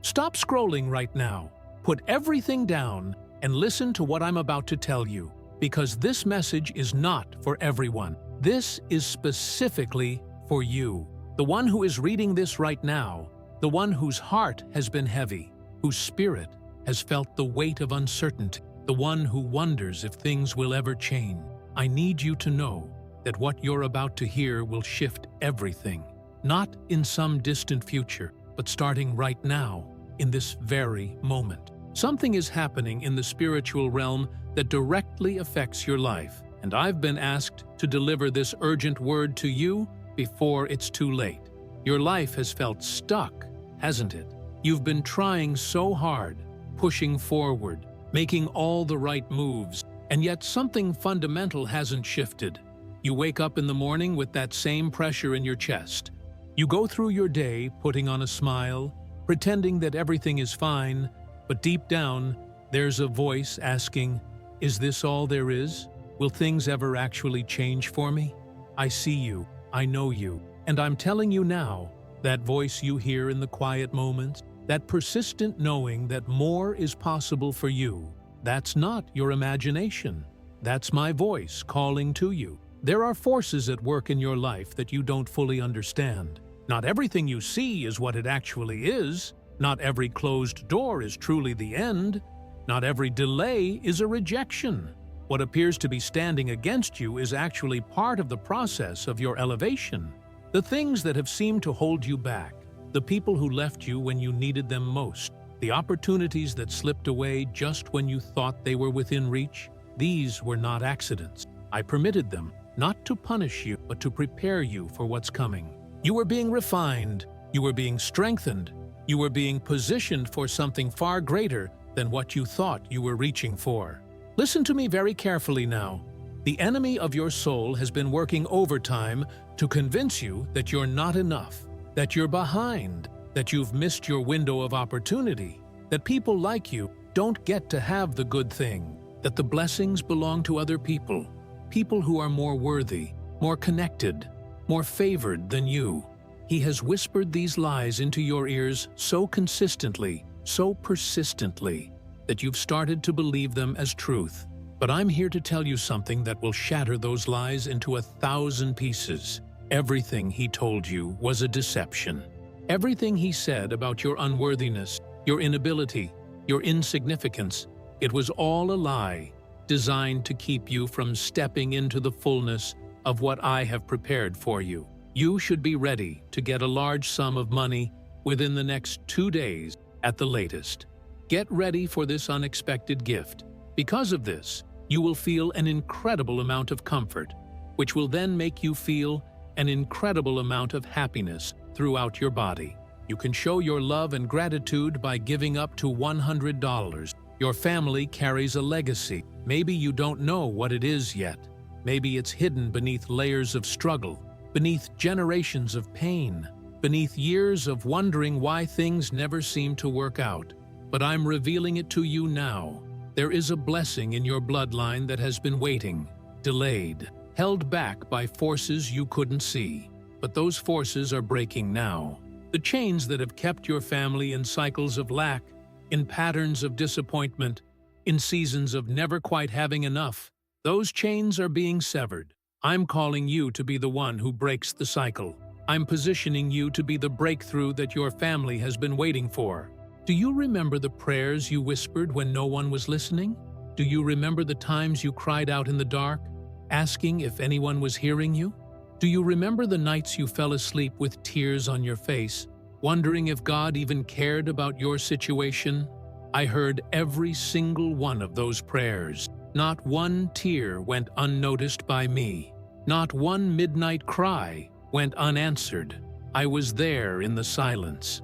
Stop scrolling right now. Put everything down and listen to what I'm about to tell you, because this message is not for everyone. This is specifically for you, the one who is reading this right now, the one whose heart has been heavy, whose spirit has felt the weight of uncertainty, the one who wonders if things will ever change. I need you to know that what you're about to hear will shift everything, not in some distant future, but starting right now, in this very moment. Something is happening in the spiritual realm that directly affects your life, and I've been asked to deliver this urgent word to you before it's too late. Your life has felt stuck, hasn't it? You've been trying so hard, pushing forward, making all the right moves, and yet something fundamental hasn't shifted. You wake up in the morning with that same pressure in your chest. You go through your day putting on a smile, pretending that everything is fine, but deep down, there's a voice asking, "Is this all there is? Will things ever actually change for me?" I see you, I know you, and I'm telling you now, that voice you hear in the quiet moments, that persistent knowing that more is possible for you, that's not your imagination. That's my voice calling to you. There are forces at work in your life that you don't fully understand. Not everything you see is what it actually is. Not every closed door is truly the end. Not every delay is a rejection. What appears to be standing against you is actually part of the process of your elevation. The things that have seemed to hold you back, the people who left you when you needed them most, the opportunities that slipped away just when you thought they were within reach, these were not accidents. I permitted them, not to punish you, but to prepare you for what's coming. You were being refined, you were being strengthened, you were being positioned for something far greater than what you thought you were reaching for. Listen to me very carefully now. The enemy of your soul has been working overtime to convince you that you're not enough, that you're behind, that you've missed your window of opportunity, that people like you don't get to have the good thing, that the blessings belong to other people, people who are more worthy, more connected, more favored than you. He has whispered these lies into your ears so consistently, so persistently, that you've started to believe them as truth. But I'm here to tell you something that will shatter those lies into 1,000 pieces. Everything he told you was a deception. Everything he said about your unworthiness, your inability, your insignificance, it was all a lie, designed to keep you from stepping into the fullness of what I have prepared for you. You should be ready to get a large sum of money within the next 2 days at the latest. Get ready for this unexpected gift. Because of this, you will feel an incredible amount of comfort, which will then make you feel an incredible amount of happiness throughout your body. You can show your love and gratitude by giving up to $100. Your family carries a legacy. Maybe you don't know what it is yet. Maybe it's hidden beneath layers of struggle, beneath generations of pain, beneath years of wondering why things never seem to work out. But I'm revealing it to you now. There is a blessing in your bloodline that has been waiting, delayed, held back by forces you couldn't see. But those forces are breaking now. The chains that have kept your family in cycles of lack, in patterns of disappointment, in seasons of never quite having enough, those chains are being severed. I'm calling you to be the one who breaks the cycle. I'm positioning you to be the breakthrough that your family has been waiting for. Do you remember the prayers you whispered when no one was listening? Do you remember the times you cried out in the dark, asking if anyone was hearing you? Do you remember the nights you fell asleep with tears on your face, wondering if God even cared about your situation? I heard every single one of those prayers. Not one tear went unnoticed by me. Not one midnight cry went unanswered. I was there in the silence.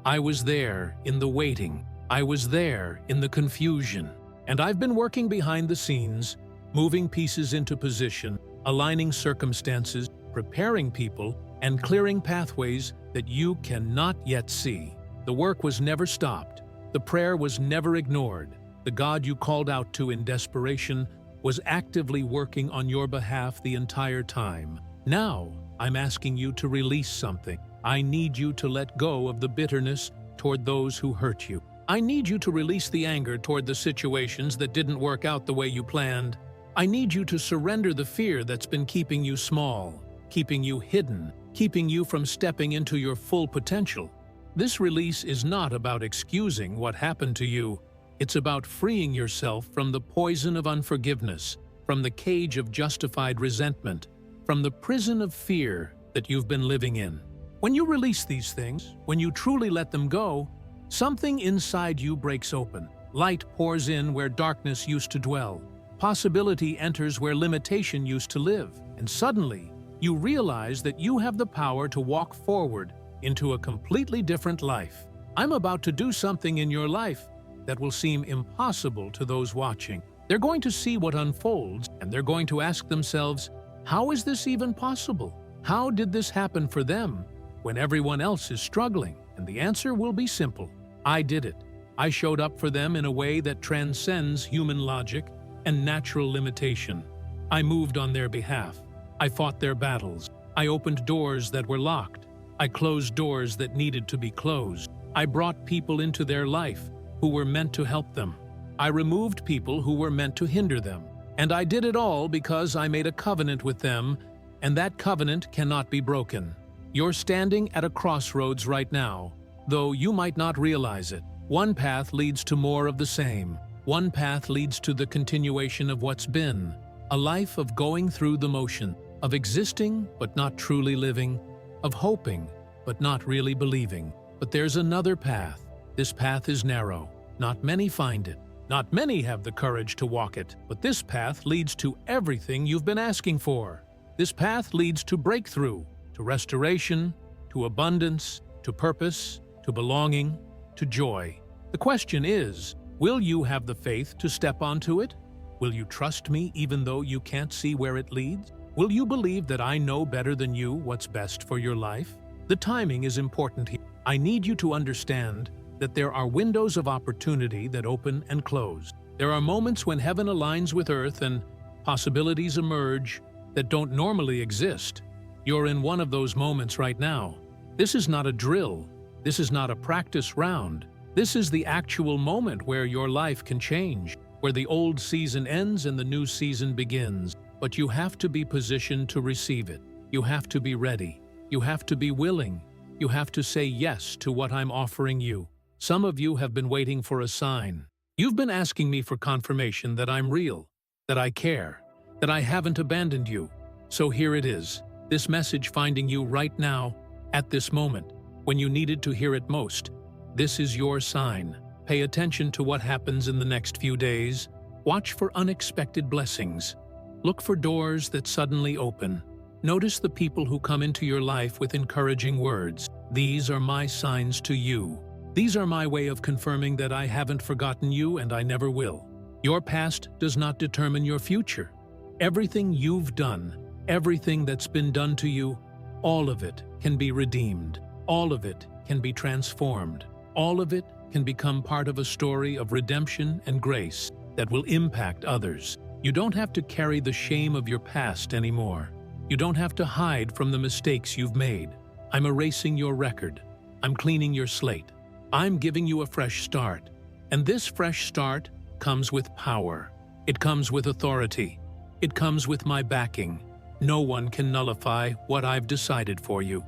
I was there in the waiting. I was there in the confusion. And I've been working behind the scenes, moving pieces into position, aligning circumstances, preparing people, and clearing pathways that you cannot yet see. The work was never stopped. The prayer was never ignored. The God you called out to in desperation was actively working on your behalf the entire time. Now, I'm asking you to release something. I need you to let go of the bitterness, toward those who hurt you. I need you to release the anger toward the situations that didn't work out the way you planned. I need you to surrender the fear that's been keeping you small, keeping you hidden, keeping you from stepping into your full potential. This release is not about excusing what happened to you. It's about freeing yourself from the poison of unforgiveness, from the cage of justified resentment, from the prison of fear that you've been living in. When you release these things, when you truly let them go, something inside you breaks open. Light pours in where darkness used to dwell. Possibility enters where limitation used to live. And suddenly, you realize that you have the power to walk forward into a completely different life. I'm about to do something in your life that will seem impossible to those watching. They're going to see what unfolds, and they're going to ask themselves, how is this even possible? How did this happen for them when everyone else is struggling? And the answer will be simple. I did it. I showed up for them in a way that transcends human logic and natural limitation. I moved on their behalf. I fought their battles. I opened doors that were locked. I closed doors that needed to be closed. I brought people into their life who were meant to help them. I removed people who were meant to hinder them. And I did it all because I made a covenant with them, and that covenant cannot be broken. You're standing at a crossroads right now, though you might not realize it. One path leads to more of the same. One path leads to the continuation of what's been, a life of going through the motion, of existing but not truly living, of hoping but not really believing. But there's another path. This path is narrow. Not many find it. Not many have the courage to walk it. But this path leads to everything you've been asking for. This path leads to breakthrough, to restoration, to abundance, to purpose, to belonging, to joy. The question is, will you have the faith to step onto it? Will you trust me even though you can't see where it leads? Will you believe that I know better than you what's best for your life? The timing is important here. I need you to understand that there are windows of opportunity that open and close. There are moments when heaven aligns with earth and possibilities emerge that don't normally exist. You're in one of those moments right now. This is not a drill. This is not a practice round. This is the actual moment where your life can change, where the old season ends and the new season begins. But you have to be positioned to receive it. You have to be ready. You have to be willing. You have to say yes to what I'm offering you. Some of you have been waiting for a sign. You've been asking me for confirmation that I'm real, that I care, that I haven't abandoned you. So here it is, this message finding you right now, at this moment, when you needed to hear it most. This is your sign. Pay attention to what happens in the next few days. Watch for unexpected blessings. Look for doors that suddenly open. Notice the people who come into your life with encouraging words. These are my signs to you. These are my way of confirming that I haven't forgotten you and I never will. Your past does not determine your future. Everything you've done, everything that's been done to you, all of it can be redeemed. All of it can be transformed. All of it can become part of a story of redemption and grace that will impact others. You don't have to carry the shame of your past anymore. You don't have to hide from the mistakes you've made. I'm erasing your record. I'm cleaning your slate. I'm giving you a fresh start. And this fresh start comes with power. It comes with authority. It comes with my backing. No one can nullify what I've decided for you.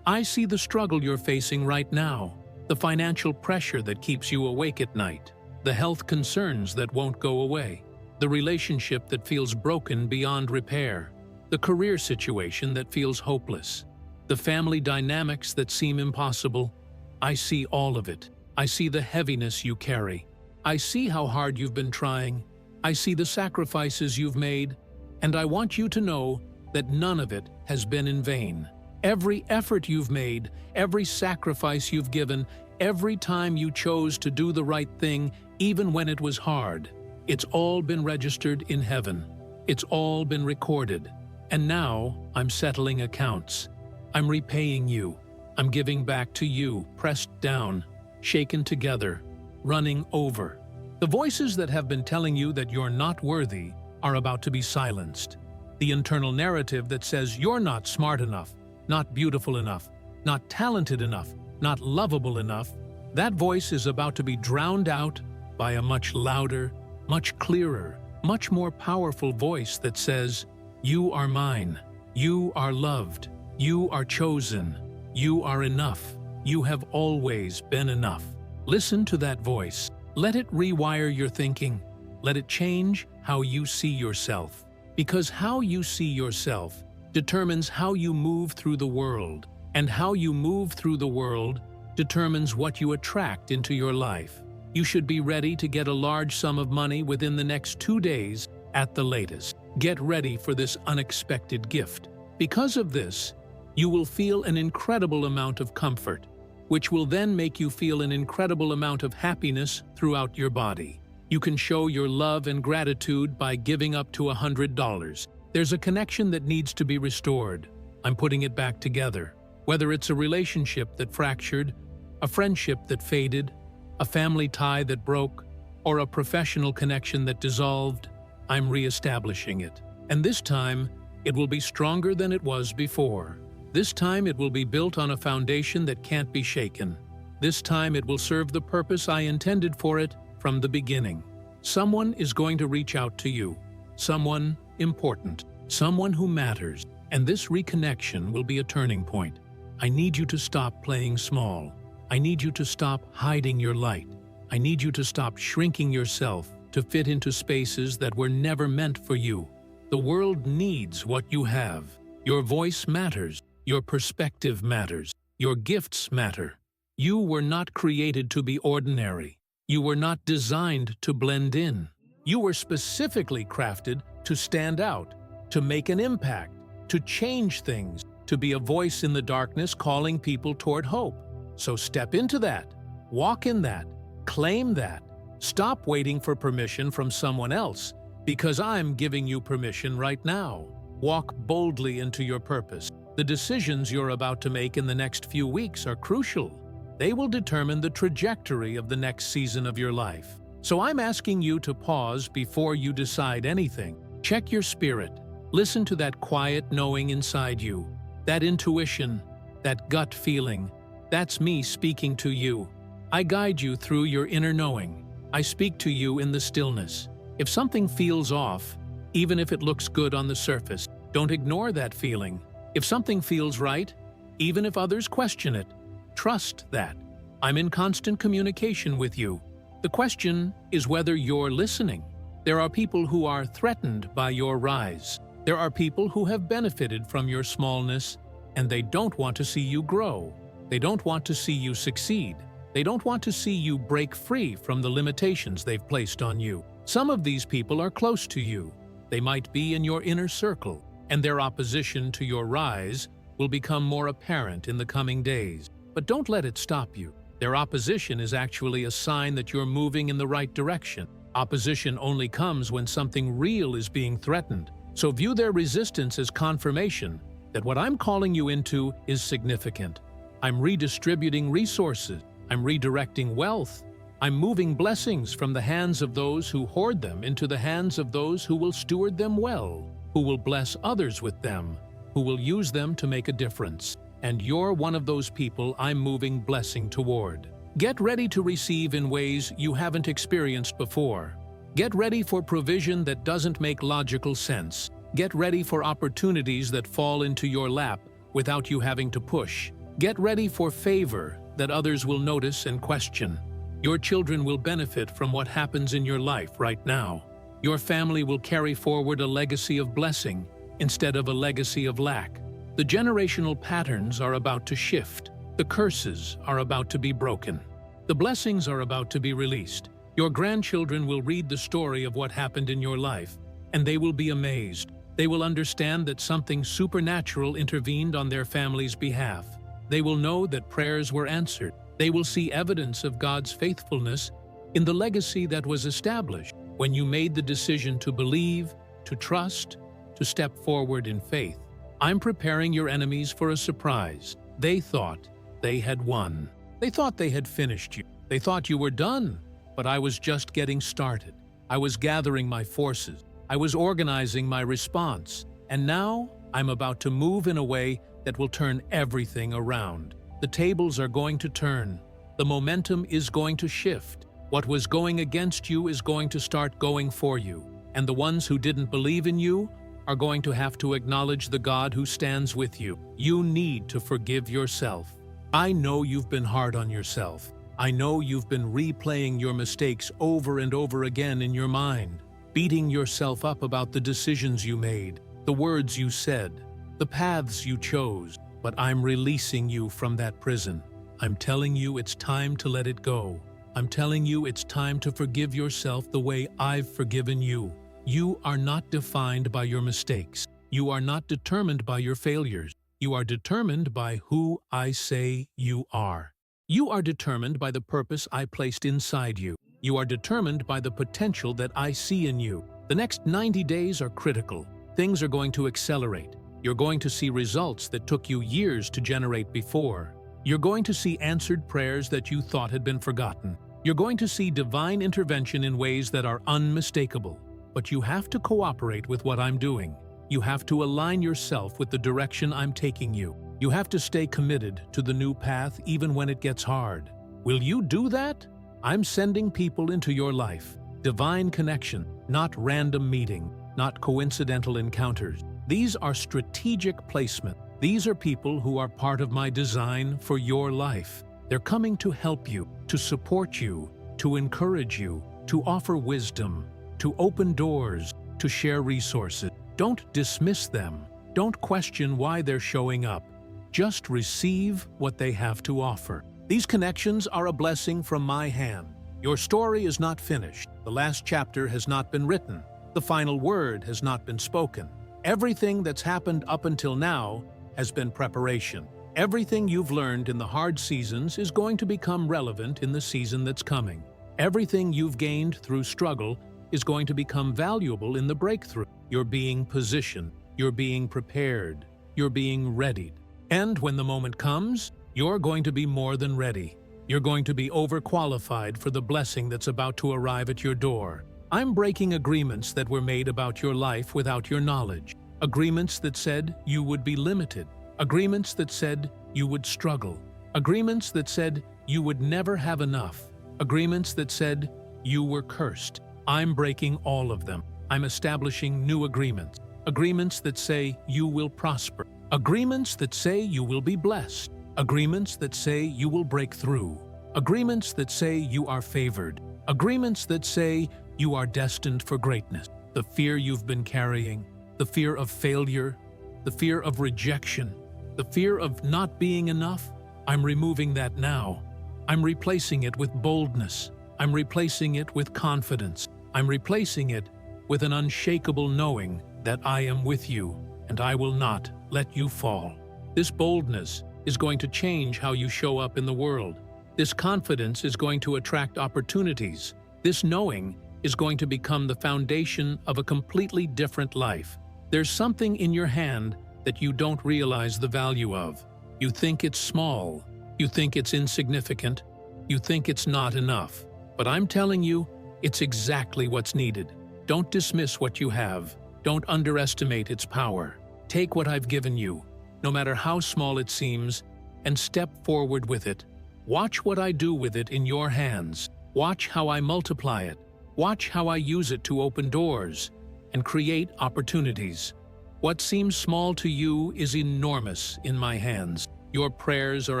I see the struggle you're facing right now, the financial pressure that keeps you awake at night, the health concerns that won't go away, the relationship that feels broken beyond repair, the career situation that feels hopeless, the family dynamics that seem impossible. I see all of it. I see the heaviness you carry. I see how hard you've been trying. I see the sacrifices you've made. And I want you to know that none of it has been in vain. Every effort you've made, every sacrifice you've given, every time you chose to do the right thing, even when it was hard, it's all been registered in heaven. It's all been recorded. And now I'm settling accounts. I'm repaying you. I'm giving back to you, pressed down, shaken together, running over. The voices that have been telling you that you're not worthy are about to be silenced. The internal narrative that says you're not smart enough, not beautiful enough, not talented enough, not lovable enough, That voice is about to be drowned out by a much louder, much clearer, much more powerful voice that says, "You are mine. You are loved. You are chosen. You are enough. You have always been enough." Listen to that voice. Let it rewire your thinking. Let it change how you see yourself. Because how you see yourself determines how you move through the world, and how you move through the world determines what you attract into your life. You should be ready to get a large sum of money within the next 2 days at the latest. Get ready for this unexpected gift. Because of this, you will feel an incredible amount of comfort, which will then make you feel an incredible amount of happiness throughout your body. You can show your love and gratitude by giving up to $100. There's a connection that needs to be restored. I'm putting it back together. Whether it's a relationship that fractured, a friendship that faded, a family tie that broke, or a professional connection that dissolved, I'm reestablishing it. And this time, it will be stronger than it was before. This time it will be built on a foundation that can't be shaken. This time it will serve the purpose I intended for it from the beginning. Someone is going to reach out to you. Someone important. Someone who matters. And this reconnection will be a turning point. I need you to stop playing small. I need you to stop hiding your light. I need you to stop shrinking yourself to fit into spaces that were never meant for you. The world needs what you have. Your voice matters. Your perspective matters. Your gifts matter. You were not created to be ordinary. You were not designed to blend in. You were specifically crafted to stand out, to make an impact, to change things, to be a voice in the darkness calling people toward hope. So step into that. Walk in that. Claim that. Stop waiting for permission from someone else, because I'm giving you permission right now. Walk boldly into your purpose. The decisions you're about to make in the next few weeks are crucial. They will determine the trajectory of the next season of your life. So I'm asking you to pause before you decide anything. Check your spirit. Listen to that quiet knowing inside you. That intuition, that gut feeling. That's me speaking to you. I guide you through your inner knowing. I speak to you in the stillness. If something feels off, even if it looks good on the surface, don't ignore that feeling. If something feels right, even if others question it, trust that. I'm in constant communication with you. The question is whether you're listening. There are people who are threatened by your rise. There are people who have benefited from your smallness, and they don't want to see you grow. They don't want to see you succeed. They don't want to see you break free from the limitations they've placed on you. Some of these people are close to you. They might be in your inner circle, and their opposition to your rise will become more apparent in the coming days. But don't let it stop you. Their opposition is actually a sign that you're moving in the right direction. Opposition only comes when something real is being threatened. So view their resistance as confirmation that what I'm calling you into is significant. I'm redistributing resources. I'm redirecting wealth. I'm moving blessings from the hands of those who hoard them into the hands of those who will steward them well, who will bless others with them, who will use them to make a difference. And you're one of those people I'm moving blessing toward. Get ready to receive in ways you haven't experienced before. Get ready for provision that doesn't make logical sense. Get ready for opportunities that fall into your lap without you having to push. Get ready for favor that others will notice and question. Your children will benefit from what happens in your life right now. Your family will carry forward a legacy of blessing instead of a legacy of lack. The generational patterns are about to shift. The curses are about to be broken. The blessings are about to be released. Your grandchildren will read the story of what happened in your life, and they will be amazed. They will understand that something supernatural intervened on their family's behalf. They will know that prayers were answered. They will see evidence of God's faithfulness in the legacy that was established when you made the decision to believe, to trust, to step forward in faith. I'm preparing your enemies for a surprise. They thought they had won. They thought they had finished you. They thought you were done. But I was just getting started. I was gathering my forces. I was organizing my response. And now I'm about to move in a way that will turn everything around. The tables are going to turn. The momentum is going to shift. What was going against you is going to start going for you. And the ones who didn't believe in you are going to have to acknowledge the God who stands with you. You need to forgive yourself. I know you've been hard on yourself. I know you've been replaying your mistakes over and over again in your mind, beating yourself up about the decisions you made, the words you said, the paths you chose. But I'm releasing you from that prison. I'm telling you it's time to let it go. I'm telling you it's time to forgive yourself the way I've forgiven you. You are not defined by your mistakes. You are not determined by your failures. You are determined by who I say you are. You are determined by the purpose I placed inside you. You are determined by the potential that I see in you. The next 90 days are critical. Things are going to accelerate. You're going to see results that took you years to generate before. You're going to see answered prayers that you thought had been forgotten. You're going to see divine intervention in ways that are unmistakable. But you have to cooperate with what I'm doing. You have to align yourself with the direction I'm taking you. You have to stay committed to the new path even when it gets hard. Will you do that? I'm sending people into your life. Divine connection, not random meeting, not coincidental encounters. These are strategic placement. These are people who are part of my design for your life. They're coming to help you, to support you, to encourage you, to offer wisdom, to open doors, to share resources. Don't dismiss them. Don't question why they're showing up. Just receive what they have to offer. These connections are a blessing from my hand. Your story is not finished. The last chapter has not been written. The final word has not been spoken. Everything that's happened up until now has been preparation. Everything you've learned in the hard seasons is going to become relevant in the season that's coming. Everything you've gained through struggle is going to become valuable in the breakthrough. You're being positioned. You're being prepared. You're being readied. And when the moment comes, you're going to be more than ready. You're going to be overqualified for the blessing that's about to arrive at your door. I'm breaking agreements that were made about your life without your knowledge. Agreements that said you would be limited. Agreements that said you would struggle. Agreements that said you would never have enough. Agreements that said you were cursed. I'm breaking all of them. I'm establishing new agreements. Agreements that say you will prosper. Agreements that say you will be blessed. Agreements that say you will break through. Agreements that say you are favored. Agreements that say you are destined for greatness. The fear you've been carrying, the fear of failure, the fear of rejection, the fear of not being enough, I'm removing that now. I'm replacing it with boldness. I'm replacing it with confidence. I'm replacing it with an unshakable knowing that I am with you and I will not let you fall. This boldness is going to change how you show up in the world. This confidence is going to attract opportunities. This knowing is going to become the foundation of a completely different life. There's something in your hand that you don't realize the value of. You think it's small. You think it's insignificant. You think it's not enough. But I'm telling you, it's exactly what's needed. Don't dismiss what you have. Don't underestimate its power. Take what I've given you, no matter how small it seems, and step forward with it. Watch what I do with it in your hands. Watch how I multiply it. Watch how I use it to open doors and create opportunities. What seems small to you is enormous in my hands. Your prayers are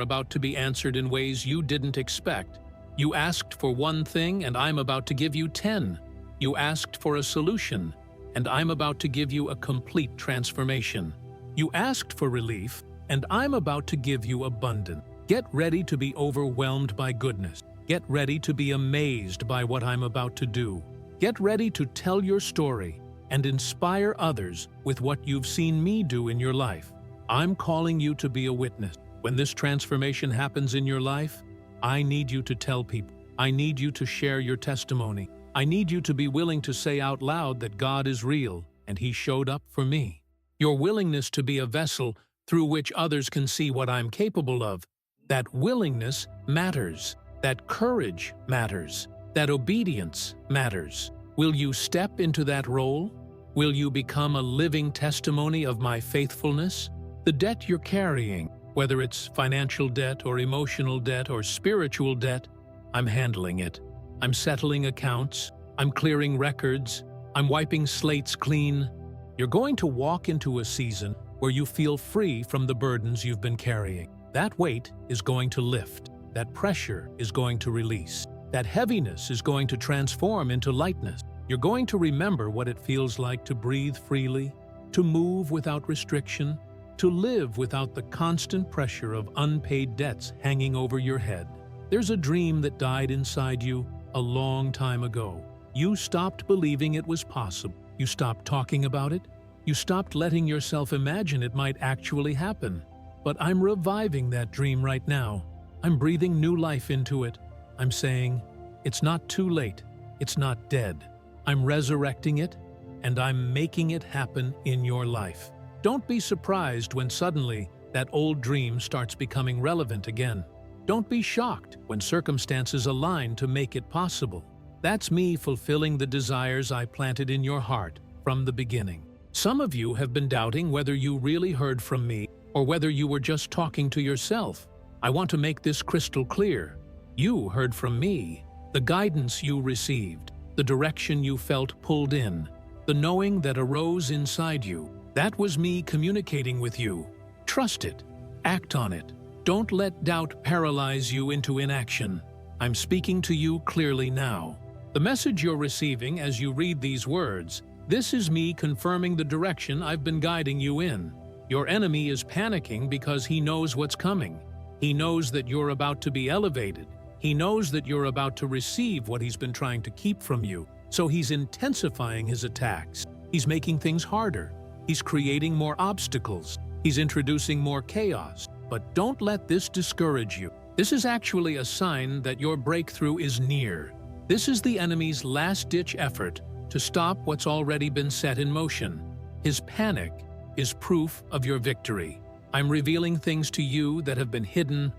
about to be answered in ways you didn't expect. You asked for one thing, and I'm about to give you 10. You asked for a solution, and I'm about to give you a complete transformation. You asked for relief, and I'm about to give you abundance. Get ready to be overwhelmed by goodness. Get ready to be amazed by what I'm about to do. Get ready to tell your story and inspire others with what you've seen me do in your life. I'm calling you to be a witness. When this transformation happens in your life, I need you to tell people. I need you to share your testimony. I need you to be willing to say out loud that God is real and He showed up for me. Your willingness to be a vessel through which others can see what I'm capable of, that willingness matters. That courage matters. That obedience matters. Will you step into that role? Will you become a living testimony of my faithfulness? The debt you're carrying, Whether it's financial debt or emotional debt or spiritual debt, I'm handling it. I'm settling accounts. I'm clearing records. I'm wiping slates clean. You're going to walk into a season where you feel free from the burdens you've been carrying. That weight is going to lift. That pressure is going to release. That heaviness is going to transform into lightness. You're going to remember what it feels like to breathe freely, to move without restriction, to live without the constant pressure of unpaid debts hanging over your head. There's a dream that died inside you a long time ago. You stopped believing it was possible. You stopped talking about it. You stopped letting yourself imagine it might actually happen. But I'm reviving that dream right now. I'm breathing new life into it. I'm saying, it's not too late. It's not dead. I'm resurrecting it, and I'm making it happen in your life. Don't be surprised when suddenly that old dream starts becoming relevant again. Don't be shocked when circumstances align to make it possible. That's me fulfilling the desires I planted in your heart from the beginning. Some of you have been doubting whether you really heard from me or whether you were just talking to yourself. I want to make this crystal clear. You heard from me. The guidance you received, the direction you felt pulled in, the knowing that arose inside you, that was me communicating with you. Trust it. Act on it. Don't let doubt paralyze you into inaction. I'm speaking to you clearly now. The message you're receiving as you read these words, this is me confirming the direction I've been guiding you in. Your enemy is panicking because he knows what's coming. He knows that you're about to be elevated. He knows that you're about to receive what he's been trying to keep from you. So he's intensifying his attacks. He's making things harder. He's creating more obstacles. He's introducing more chaos. But don't let this discourage you. This is actually a sign that your breakthrough is near. This is the enemy's last-ditch effort to stop what's already been set in motion. His panic is proof of your victory. I'm revealing things to you that have been hidden.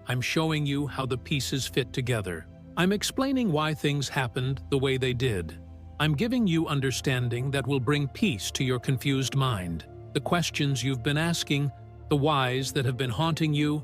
I'm showing you how the pieces fit together. I'm explaining why things happened the way they did. I'm giving you understanding that will bring peace to your confused mind. The questions you've been asking, the whys that have been haunting you,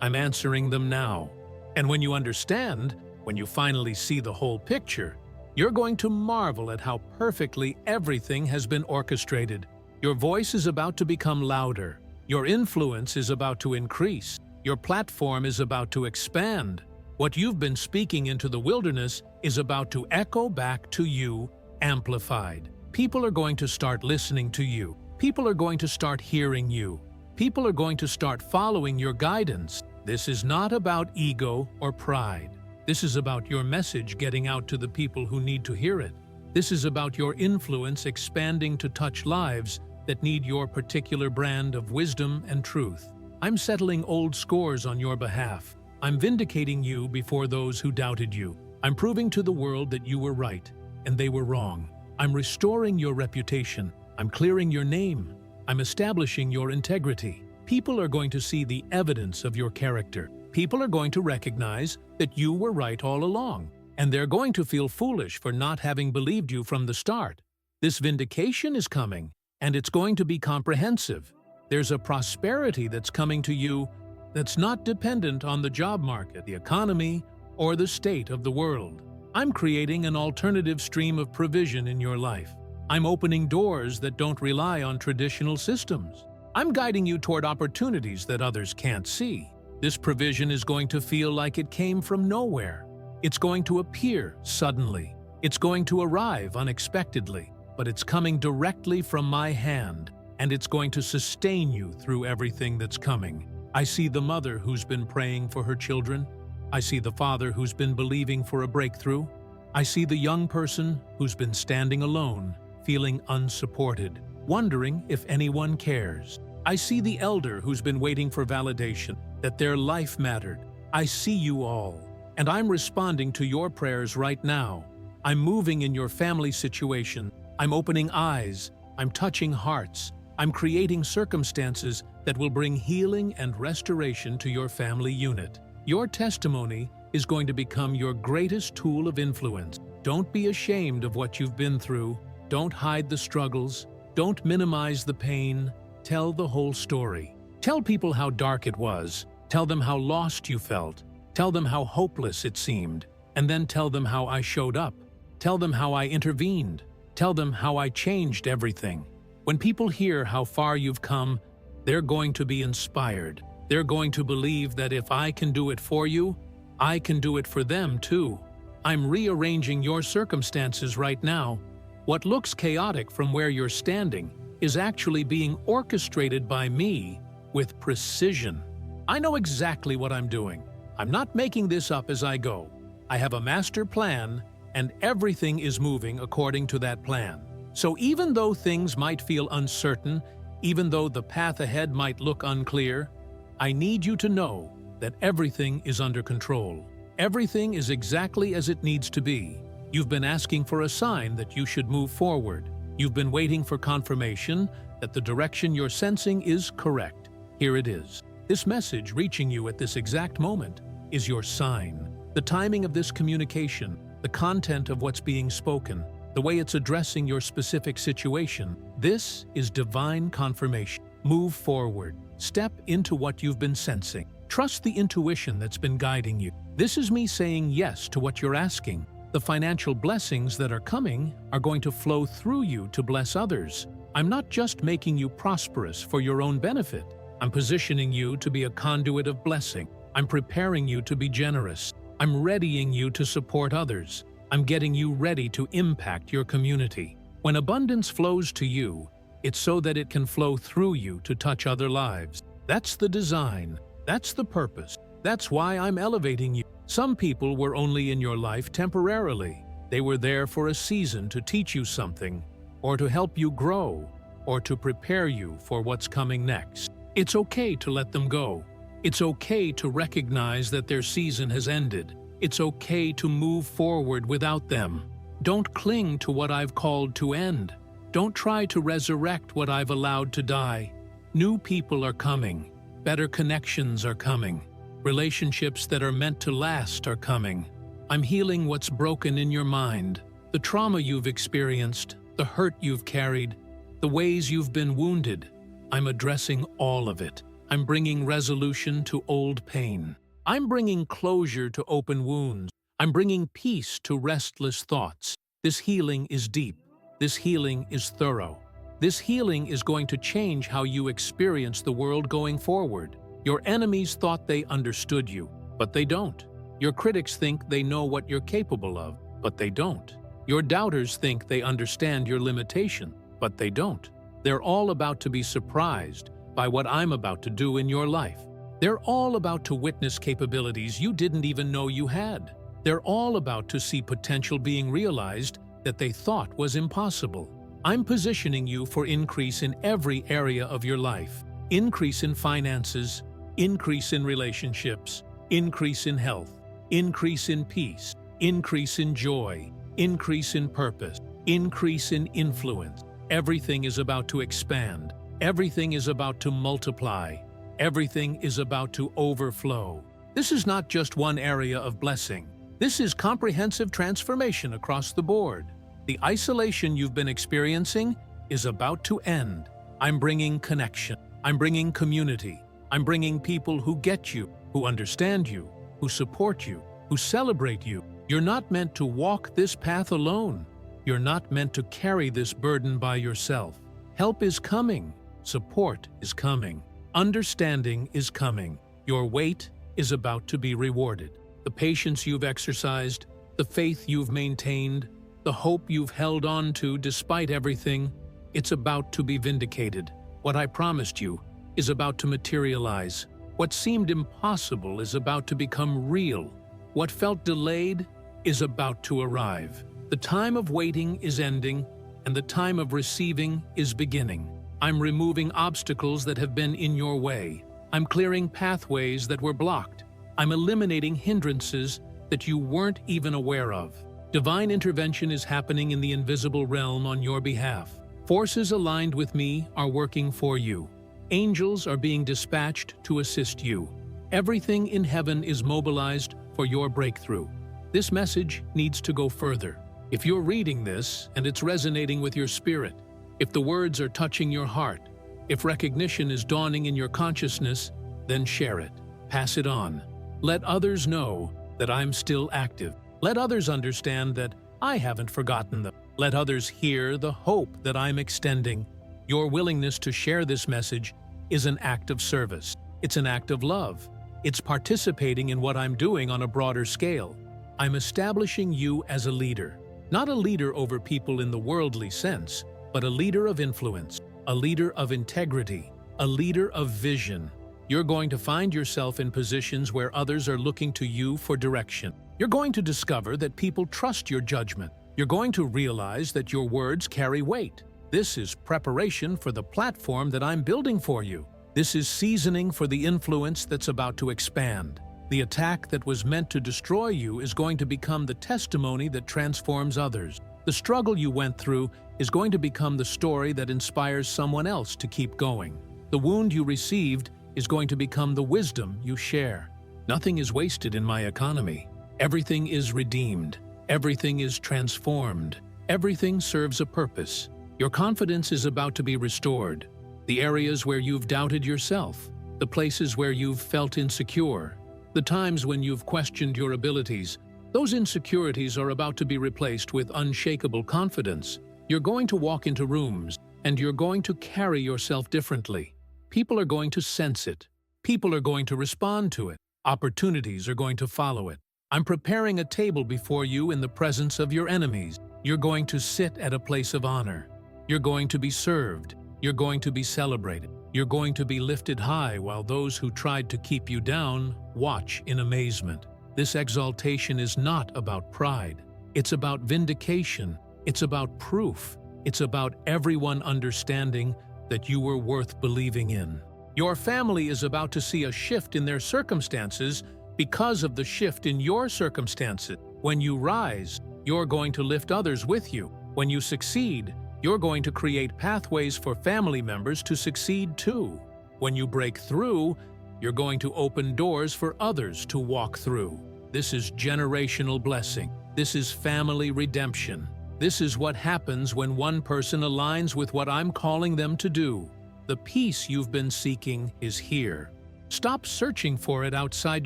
I'm answering them now. And when you understand, when you finally see the whole picture, you're going to marvel at how perfectly everything has been orchestrated. Your voice is about to become louder. Your influence is about to increase. Your platform is about to expand. What you've been speaking into the wilderness is about to echo back to you, amplified. People are going to start listening to you. People are going to start hearing you. People are going to start following your guidance. This is not about ego or pride. This is about your message getting out to the people who need to hear it. This is about your influence expanding to touch lives that need your particular brand of wisdom and truth. I'm settling old scores on your behalf. I'm vindicating you before those who doubted you. I'm proving to the world that you were right and they were wrong. I'm restoring your reputation. I'm clearing your name. I'm establishing your integrity. People are going to see the evidence of your character. People are going to recognize that you were right all along, and they're going to feel foolish for not having believed you from the start. This vindication is coming, and it's going to be comprehensive. There's a prosperity that's coming to you that's not dependent on the job market, the economy, or the state of the world. I'm creating an alternative stream of provision in your life. I'm opening doors that don't rely on traditional systems. I'm guiding you toward opportunities that others can't see. This provision is going to feel like it came from nowhere. It's going to appear suddenly. It's going to arrive unexpectedly, but it's coming directly from my hand, and it's going to sustain you through everything that's coming. I see the mother who's been praying for her children. I see the father who's been believing for a breakthrough. I see the young person who's been standing alone, feeling unsupported, wondering if anyone cares. I see the elder who's been waiting for validation, that their life mattered. I see you all, and I'm responding to your prayers right now. I'm moving in your family situation. I'm opening eyes. I'm touching hearts. I'm creating circumstances that will bring healing and restoration to your family unit. Your testimony is going to become your greatest tool of influence. Don't be ashamed of what you've been through. Don't hide the struggles. Don't minimize the pain. Tell the whole story. Tell people how dark it was. Tell them how lost you felt. Tell them how hopeless it seemed. And then tell them how I showed up. Tell them how I intervened. Tell them how I changed everything. When people hear how far you've come, they're going to be inspired. They're going to believe that if I can do it for you, I can do it for them too. I'm rearranging your circumstances right now. What looks chaotic from where you're standing is actually being orchestrated by me with precision. I know exactly what I'm doing. I'm not making this up as I go. I have a master plan, and everything is moving according to that plan. So even though things might feel uncertain, even though the path ahead might look unclear, I need you to know that everything is under control. Everything is exactly as it needs to be. You've been asking for a sign that you should move forward. You've been waiting for confirmation that the direction you're sensing is correct. Here it is. This message reaching you at this exact moment is your sign. The timing of this communication, the content of what's being spoken, the way it's addressing your specific situation, this is divine confirmation. Move forward. Step into what you've been sensing. Trust the intuition that's been guiding you. This is me saying yes to what you're asking. The financial blessings that are coming are going to flow through you to bless others. I'm not just making you prosperous for your own benefit. I'm positioning you to be a conduit of blessing. I'm preparing you to be generous. I'm readying you to support others. I'm getting you ready to impact your community. When abundance flows to you, it's so that it can flow through you to touch other lives. That's the design. That's the purpose. That's why I'm elevating you. Some people were only in your life temporarily. They were there for a season to teach you something, or to help you grow, or to prepare you for what's coming next. It's okay to let them go. It's okay to recognize that their season has ended. It's okay to move forward without them. Don't cling to what I've called to end. Don't try to resurrect what I've allowed to die. New people are coming. Better connections are coming. Relationships that are meant to last are coming. I'm healing what's broken in your mind, the trauma you've experienced, the hurt you've carried, the ways you've been wounded. I'm addressing all of it. I'm bringing resolution to old pain. I'm bringing closure to open wounds. I'm bringing peace to restless thoughts. This healing is deep. This healing is thorough. This healing is going to change how you experience the world going forward. Your enemies thought they understood you, but they don't. Your critics think they know what you're capable of, but they don't. Your doubters think they understand your limitation, but they don't. They're all about to be surprised by what I'm about to do in your life. They're all about to witness capabilities you didn't even know you had. They're all about to see potential being realized that they thought was impossible. I'm positioning you for increase in every area of your life. Increase in finances, increase in relationships, increase in health, increase in peace, increase in joy, increase in purpose, increase in influence. Everything is about to expand. Everything is about to multiply. Everything is about to overflow. This is not just one area of blessing. This is comprehensive transformation across the board. The isolation you've been experiencing is about to end. I'm bringing connection. I'm bringing community. I'm bringing people who get you, who understand you, who support you, who celebrate you. You're not meant to walk this path alone. You're not meant to carry this burden by yourself. Help is coming. Support is coming. Understanding is coming. Your wait is about to be rewarded. The patience you've exercised, the faith you've maintained, the hope you've held on to despite everything, it's about to be vindicated. What I promised you is about to materialize. What seemed impossible is about to become real. What felt delayed is about to arrive. The time of waiting is ending, and the time of receiving is beginning. I'm removing obstacles that have been in your way. I'm clearing pathways that were blocked. I'm eliminating hindrances that you weren't even aware of. Divine intervention is happening in the invisible realm on your behalf. Forces aligned with me are working for you. Angels are being dispatched to assist you. Everything in heaven is mobilized for your breakthrough. This message needs to go further. If you're reading this and it's resonating with your spirit, if the words are touching your heart, If recognition is dawning in your consciousness, then share it. Pass it on. Let others know that I'm still active. Let others understand that I haven't forgotten them. Let others hear the hope that I'm extending. Your willingness to share this message is an act of service. It's an act of love. It's participating in what I'm doing on a broader scale. I'm establishing you as a leader. Not a leader over people in the worldly sense, but a leader of influence, a leader of integrity, a leader of vision. You're going to find yourself in positions where others are looking to you for direction. You're going to discover that people trust your judgment. You're going to realize that your words carry weight. This is preparation for the platform that I'm building for you. This is seasoning for the influence that's about to expand. The attack that was meant to destroy you is going to become the testimony that transforms others. The struggle you went through is going to become the story that inspires someone else to keep going. The wound you received is going to become the wisdom you share. Nothing is wasted in my economy. Everything is redeemed. Everything is transformed. Everything serves a purpose. Your confidence is about to be restored. The areas where you've doubted yourself, the places where you've felt insecure, the times when you've questioned your abilities, those insecurities are about to be replaced with unshakable confidence. You're going to walk into rooms, and you're going to carry yourself differently. People are going to sense it. People are going to respond to it. Opportunities are going to follow it. I'm preparing a table before you in the presence of your enemies. You're going to sit at a place of honor. You're going to be served. You're going to be celebrated. You're going to be lifted high while those who tried to keep you down watch in amazement. This exaltation is not about pride. It's about vindication. It's about proof. It's about everyone understanding that you were worth believing in. Your family is about to see a shift in their circumstances because of the shift in your circumstances. When you rise, you're going to lift others with you. When you succeed, you're going to create pathways for family members to succeed too. When you break through, you're going to open doors for others to walk through. This is generational blessing. This is family redemption. This is what happens when one person aligns with what I'm calling them to do. The peace you've been seeking is here. Stop searching for it outside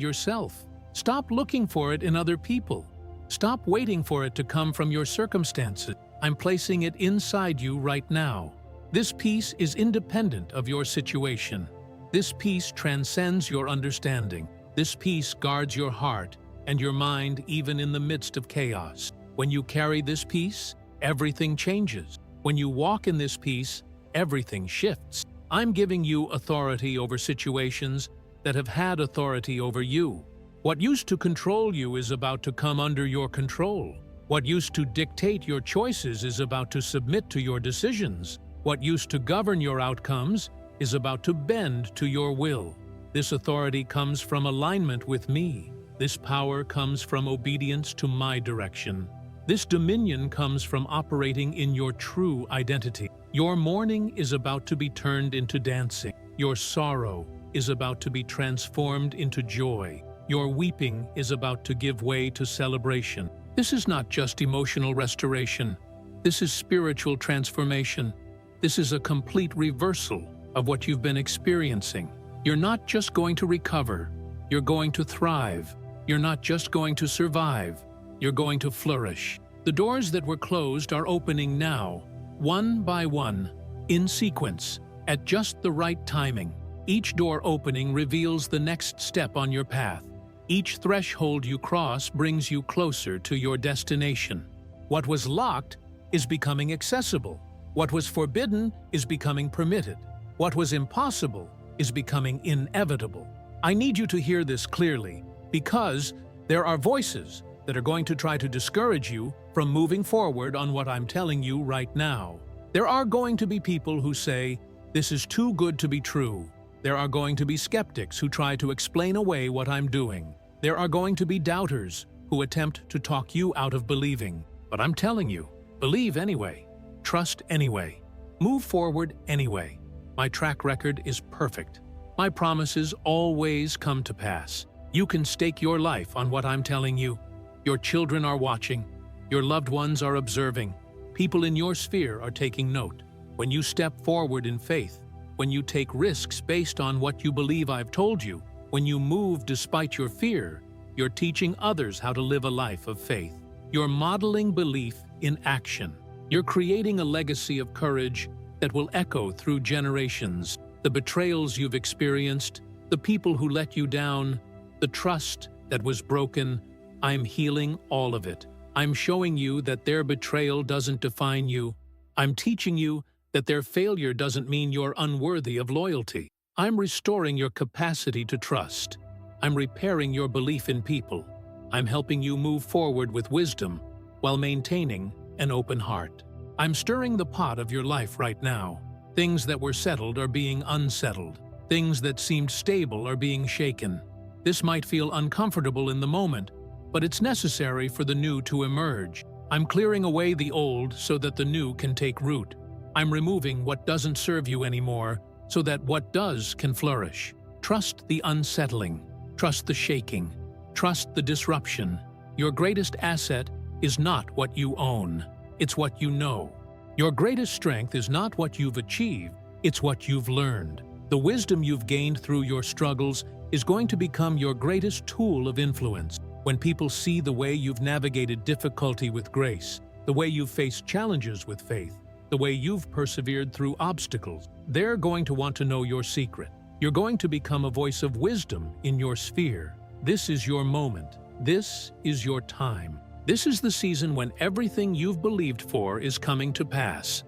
yourself. Stop looking for it in other people. Stop waiting for it to come from your circumstances. I'm placing it inside you right now. This peace is independent of your situation. This peace transcends your understanding. This peace guards your heart and your mind even in the midst of chaos. When you carry this peace, everything changes. When you walk in this peace, everything shifts. I'm giving you authority over situations that have had authority over you. What used to control you is about to come under your control. What used to dictate your choices is about to submit to your decisions. What used to govern your outcomes is about to bend to your will. This authority comes from alignment with me. This power comes from obedience to my direction. This dominion comes from operating in your true identity. Your mourning is about to be turned into dancing. Your sorrow is about to be transformed into joy. Your weeping is about to give way to celebration. This is not just emotional restoration. This is spiritual transformation. This is a complete reversal of what you've been experiencing. You're not just going to recover. You're going to thrive. You're not just going to survive. You're going to flourish. The doors that were closed are opening now, one by one, in sequence, at just the right timing. Each door opening reveals the next step on your path. Each threshold you cross brings you closer to your destination. What was locked is becoming accessible. What was forbidden is becoming permitted. What was impossible is becoming inevitable. I need you to hear this clearly because there are voices that are going to try to discourage you from moving forward on what I'm telling you right now. There are going to be people who say, "This is too good to be true." There are going to be skeptics who try to explain away what I'm doing. There are going to be doubters who attempt to talk you out of believing. But I'm telling you, believe anyway. Trust anyway. Move forward anyway. My track record is perfect. My promises always come to pass. You can stake your life on what I'm telling you. Your children are watching. Your loved ones are observing. People in your sphere are taking note. When you step forward in faith, when you take risks based on what you believe I've told you, when you move despite your fear, you're teaching others how to live a life of faith. You're modeling belief in action. You're creating a legacy of courage that will echo through generations. The betrayals you've experienced, the people who let you down, the trust that was broken, I'm healing all of it. I'm showing you that their betrayal doesn't define you. I'm teaching you that their failure doesn't mean you're unworthy of loyalty. I'm restoring your capacity to trust. I'm repairing your belief in people. I'm helping you move forward with wisdom while maintaining an open heart. I'm stirring the pot of your life right now. Things that were settled are being unsettled. Things that seemed stable are being shaken. This might feel uncomfortable in the moment, but it's necessary for the new to emerge. I'm clearing away the old so that the new can take root. I'm removing what doesn't serve you anymore so that what does can flourish. Trust the unsettling. Trust the shaking. Trust the disruption. Your greatest asset is not what you own. It's what you know. Your greatest strength is not what you've achieved. It's what you've learned. The wisdom you've gained through your struggles is going to become your greatest tool of influence. When people see the way you've navigated difficulty with grace, the way you've faced challenges with faith, the way you've persevered through obstacles, they're going to want to know your secret. You're going to become a voice of wisdom in your sphere. This is your moment. This is your time. This is the season when everything you've believed for is coming to pass.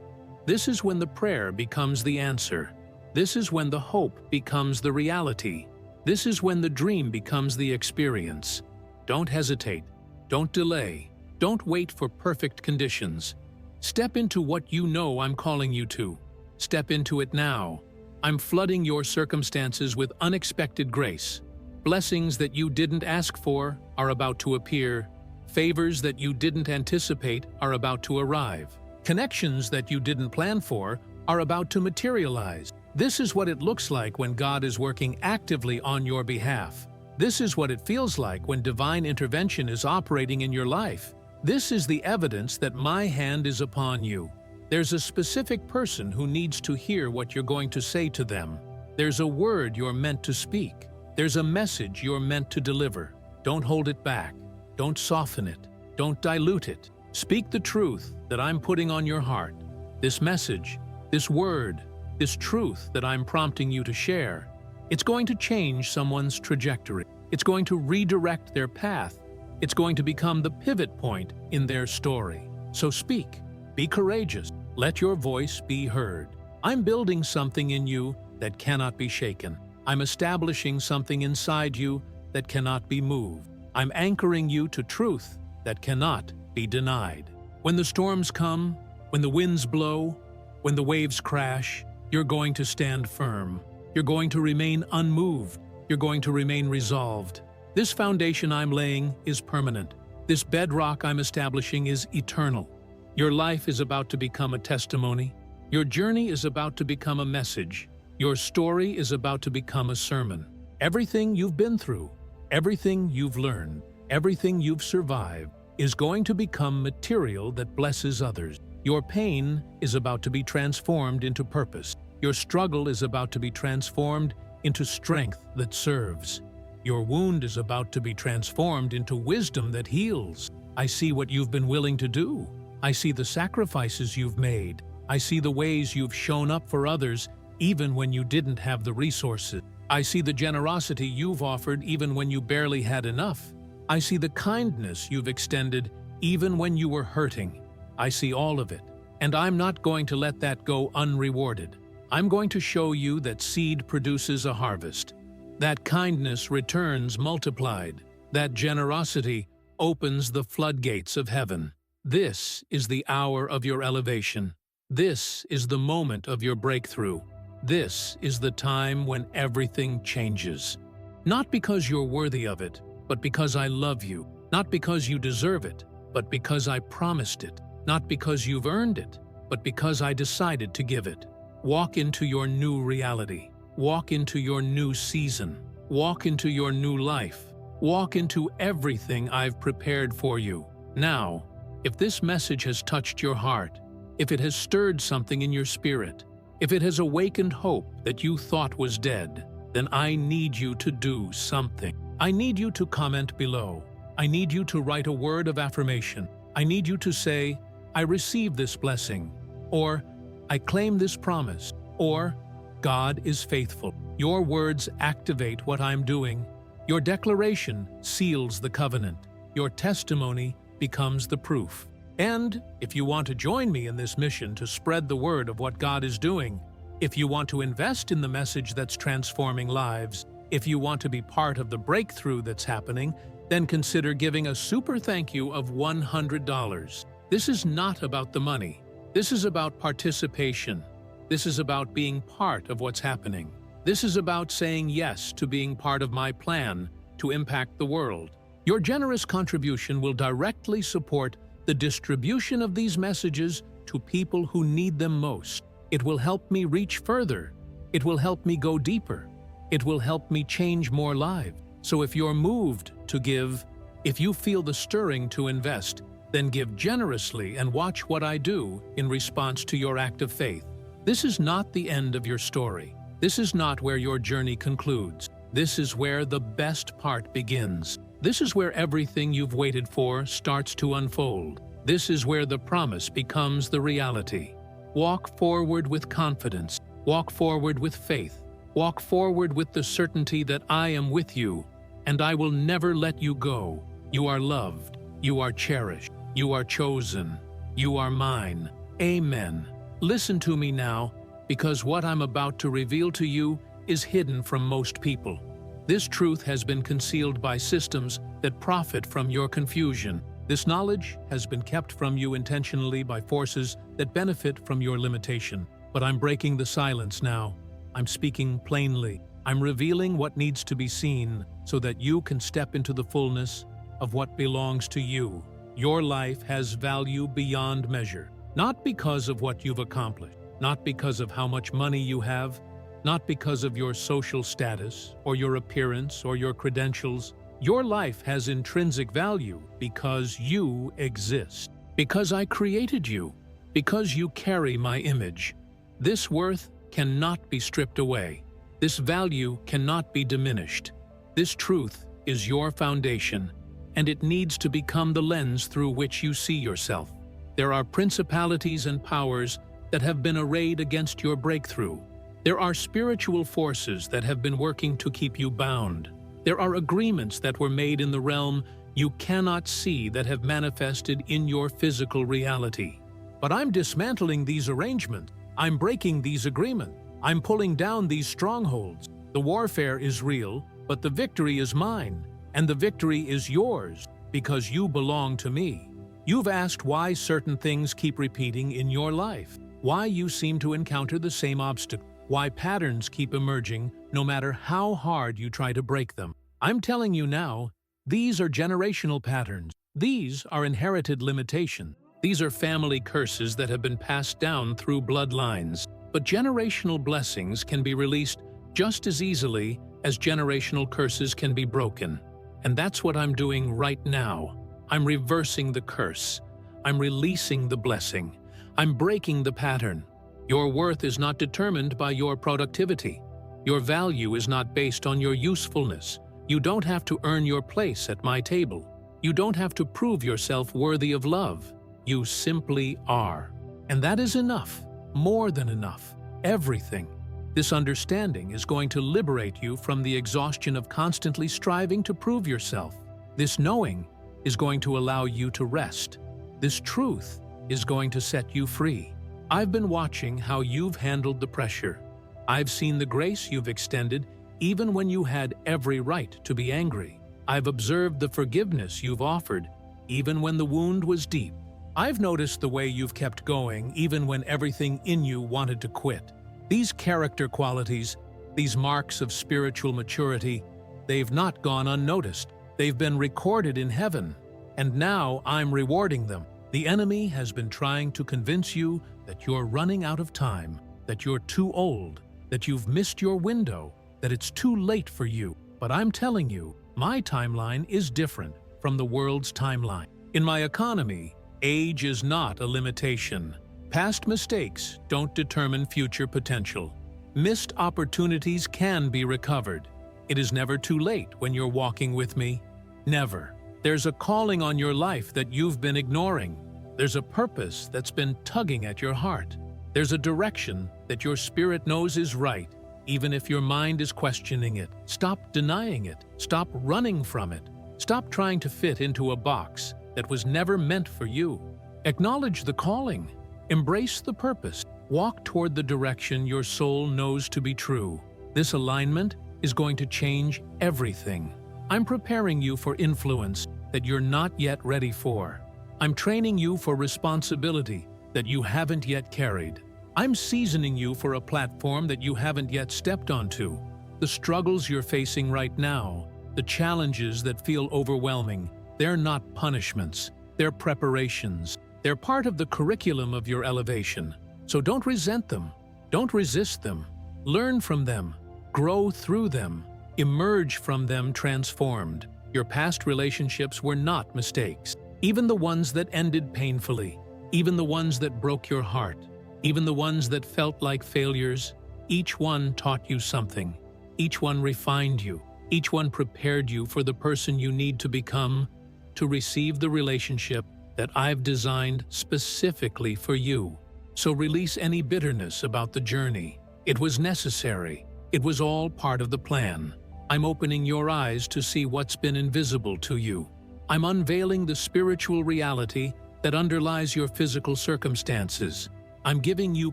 This is when the prayer becomes the answer. This is when the hope becomes the reality. This is when the dream becomes the experience. Don't hesitate. Don't delay. Don't wait for perfect conditions. Step into what you know I'm calling you to. Step into it now. I'm flooding your circumstances with unexpected grace. Blessings that you didn't ask for are about to appear. Favors that you didn't anticipate are about to arrive. Connections that you didn't plan for are about to materialize. This is what it looks like when God is working actively on your behalf. This is what it feels like when divine intervention is operating in your life. This is the evidence that my hand is upon you. There's a specific person who needs to hear what you're going to say to them. There's a word you're meant to speak. There's a message you're meant to deliver. Don't hold it back. Don't soften it. Don't dilute it. Speak the truth that I'm putting on your heart. This message, this word, this truth that I'm prompting you to share, it's going to change someone's trajectory. It's going to redirect their path. It's going to become the pivot point in their story. So speak. Be courageous. Let your voice be heard. I'm building something in you that cannot be shaken. I'm establishing something inside you that cannot be moved. I'm anchoring you to truth that cannot be denied. When the storms come, when the winds blow, when the waves crash, you're going to stand firm. You're going to remain unmoved. You're going to remain resolved. This foundation I'm laying is permanent. This bedrock I'm establishing is eternal. Your life is about to become a testimony. Your journey is about to become a message. Your story is about to become a sermon. Everything you've been through, everything you've learned, everything you've survived is going to become material that blesses others. Your pain is about to be transformed into purpose. Your struggle is about to be transformed into strength that serves. Your wound is about to be transformed into wisdom that heals. I see what you've been willing to do. I see the sacrifices you've made. I see the ways you've shown up for others even when you didn't have the resources. I see the generosity you've offered even when you barely had enough. I see the kindness you've extended even when you were hurting. I see all of it, and I'm not going to let that go unrewarded. I'm going to show you that seed produces a harvest. That kindness returns multiplied. That generosity opens the floodgates of heaven. This is the hour of your elevation. This is the moment of your breakthrough. This is the time when everything changes. Not because you're worthy of it, but because I love you. Not because you deserve it, but because I promised it. Not because you've earned it, but because I decided to give it. Walk into your new reality. Walk into your new season. Walk into your new life. Walk into everything I've prepared for you. Now, if this message has touched your heart, if it has stirred something in your spirit, if it has awakened hope that you thought was dead, then I need you to do something. I need you to comment below. I need you to write a word of affirmation. I need you to say, I receive this blessing, or I claim this promise, or God is faithful. Your words activate what I'm doing. Your declaration seals the covenant. Your testimony becomes the proof. And if you want to join me in this mission to spread the word of what God is doing, if you want to invest in the message that's transforming lives, if you want to be part of the breakthrough that's happening, then consider giving a super thank you of $100. This is not about the money. This is about participation. This is about being part of what's happening. This is about saying yes to being part of my plan to impact the world. Your generous contribution will directly support the distribution of these messages to people who need them most. It will help me reach further. It will help me go deeper. It will help me change more lives. So if you're moved to give, if you feel the stirring to invest, then give generously and watch what I do in response to your act of faith. This is not the end of your story. This is not where your journey concludes. This is where the best part begins. This is where everything you've waited for starts to unfold. This is where the promise becomes the reality. Walk forward with confidence. Walk forward with faith. Walk forward with the certainty that I am with you, and I will never let you go. You are loved. You are cherished. You are chosen. You are mine. Amen. Listen to me now, because what I'm about to reveal to you is hidden from most people. This truth has been concealed by systems that profit from your confusion. This knowledge has been kept from you intentionally by forces that benefit from your limitation. But I'm breaking the silence now. I'm speaking plainly. I'm revealing what needs to be seen so that you can step into the fullness of what belongs to you. Your life has value beyond measure, not because of what you've accomplished, not because of how much money you have, not because of your social status or your appearance or your credentials. Your life has intrinsic value because you exist, because I created you, because you carry my image. This worth cannot be stripped away. This value cannot be diminished. This truth is your foundation, and it needs to become the lens through which you see yourself. There are principalities and powers that have been arrayed against your breakthrough. There are spiritual forces that have been working to keep you bound. There are agreements that were made in the realm you cannot see that have manifested in your physical reality. But I'm dismantling these arrangements. I'm breaking these agreements. I'm pulling down these strongholds. The warfare is real, but the victory is mine, and the victory is yours because you belong to me. You've asked why certain things keep repeating in your life, why you seem to encounter the same obstacle, why patterns keep emerging no matter how hard you try to break them. I'm telling you now, these are generational patterns. These are inherited limitations. These are family curses that have been passed down through bloodlines. But generational blessings can be released just as easily as generational curses can be broken. And that's what I'm doing right now. I'm reversing the curse. I'm releasing the blessing. I'm breaking the pattern. Your worth is not determined by your productivity. Your value is not based on your usefulness. You don't have to earn your place at my table. You don't have to prove yourself worthy of love. You simply are. And that is enough. More than enough. Everything. This understanding is going to liberate you from the exhaustion of constantly striving to prove yourself. This knowing is going to allow you to rest. This truth is going to set you free. I've been watching how you've handled the pressure. I've seen the grace you've extended even when you had every right to be angry. I've observed the forgiveness you've offered even when the wound was deep. I've noticed the way you've kept going even when everything in you wanted to quit. These character qualities, these marks of spiritual maturity, they've not gone unnoticed. They've been recorded in heaven, and now I'm rewarding them. The enemy has been trying to convince you that you're running out of time, that you're too old, that you've missed your window, that it's too late for you. But I'm telling you, my timeline is different from the world's timeline. In my economy, age is not a limitation. Past mistakes don't determine future potential. Missed opportunities can be recovered. It is never too late when you're walking with me. Never. There's a calling on your life that you've been ignoring. There's a purpose that's been tugging at your heart. There's a direction that your spirit knows is right, even if your mind is questioning it. Stop denying it. Stop running from it. Stop trying to fit into a box that was never meant for you. Acknowledge the calling. Embrace the purpose. Walk toward the direction your soul knows to be true. This alignment is going to change everything. I'm preparing you for influence that you're not yet ready for. I'm training you for responsibility that you haven't yet carried. I'm seasoning you for a platform that you haven't yet stepped onto. The struggles you're facing right now, the challenges that feel overwhelming, they're not punishments, they're preparations. They're part of the curriculum of your elevation. So don't resent them. Don't resist them. Learn from them. Grow through them. Emerge from them transformed. Your past relationships were not mistakes. Even the ones that ended painfully. Even the ones that broke your heart. Even the ones that felt like failures. Each one taught you something. Each one refined you. Each one prepared you for the person you need to become, to receive the relationship that I've designed specifically for you. So release any bitterness about the journey. It was necessary. It was all part of the plan. I'm opening your eyes to see what's been invisible to you. I'm unveiling the spiritual reality that underlies your physical circumstances. I'm giving you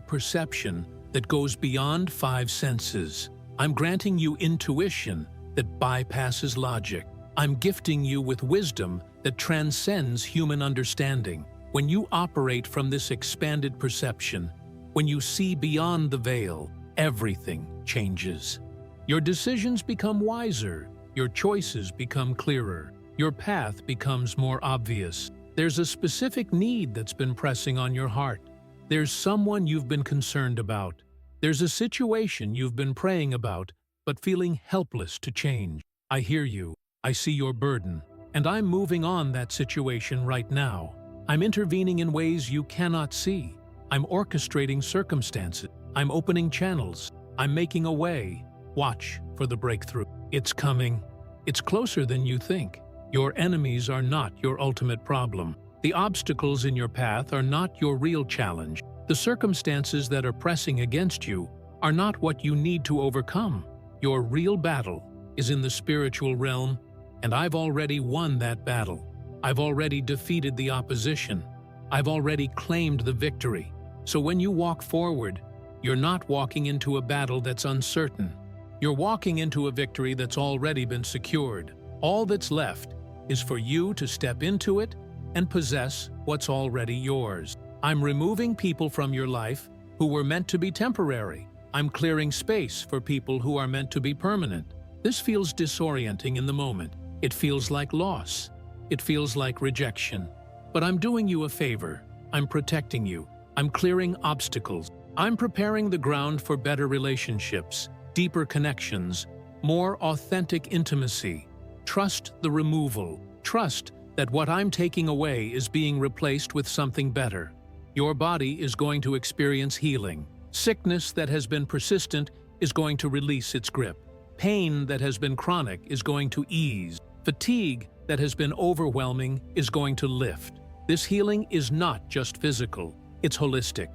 perception that goes beyond 5 senses. I'm granting you intuition that bypasses logic. I'm gifting you with wisdom that transcends human understanding. When you operate from this expanded perception, when you see beyond the veil, everything changes. Your decisions become wiser, your choices become clearer, your path becomes more obvious. There's a specific need that's been pressing on your heart. There's someone you've been concerned about. There's a situation you've been praying about, but feeling helpless to change. I hear you. I see your burden. And I'm moving on that situation right now. I'm intervening in ways you cannot see. I'm orchestrating circumstances. I'm opening channels. I'm making a way. Watch for the breakthrough. It's coming. It's closer than you think. Your enemies are not your ultimate problem. The obstacles in your path are not your real challenge. The circumstances that are pressing against you are not what you need to overcome. Your real battle is in the spiritual realm, and I've already won that battle. I've already defeated the opposition. I've already claimed the victory. So when you walk forward, you're not walking into a battle that's uncertain. You're walking into a victory that's already been secured. All that's left is for you to step into it and possess what's already yours. I'm removing people from your life who were meant to be temporary. I'm clearing space for people who are meant to be permanent. This feels disorienting in the moment. It feels like loss. It feels like rejection. But I'm doing you a favor. I'm protecting you. I'm clearing obstacles. I'm preparing the ground for better relationships, deeper connections, more authentic intimacy. Trust the removal. Trust that what I'm taking away is being replaced with something better. Your body is going to experience healing. Sickness that has been persistent is going to release its grip. Pain that has been chronic is going to ease. Fatigue that has been overwhelming is going to lift. This healing is not just physical, it's holistic.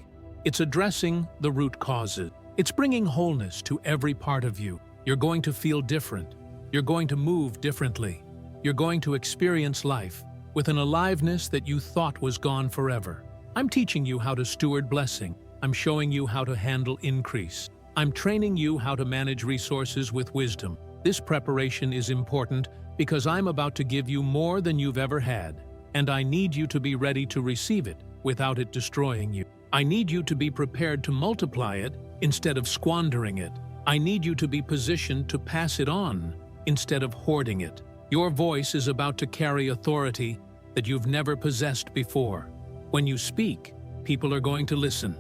It's addressing the root causes. It's bringing wholeness to every part of you. You're going to feel different. You're going to move differently. You're going to experience life with an aliveness that you thought was gone forever. I'm teaching you how to steward blessing. I'm showing you how to handle increase. I'm training you how to manage resources with wisdom. This preparation is important because I'm about to give you more than you've ever had, and I need you to be ready to receive it without it destroying you. I need you to be prepared to multiply it instead of squandering it. I need you to be positioned to pass it on instead of hoarding it. Your voice is about to carry authority that you've never possessed before. When you speak, people are going to listen.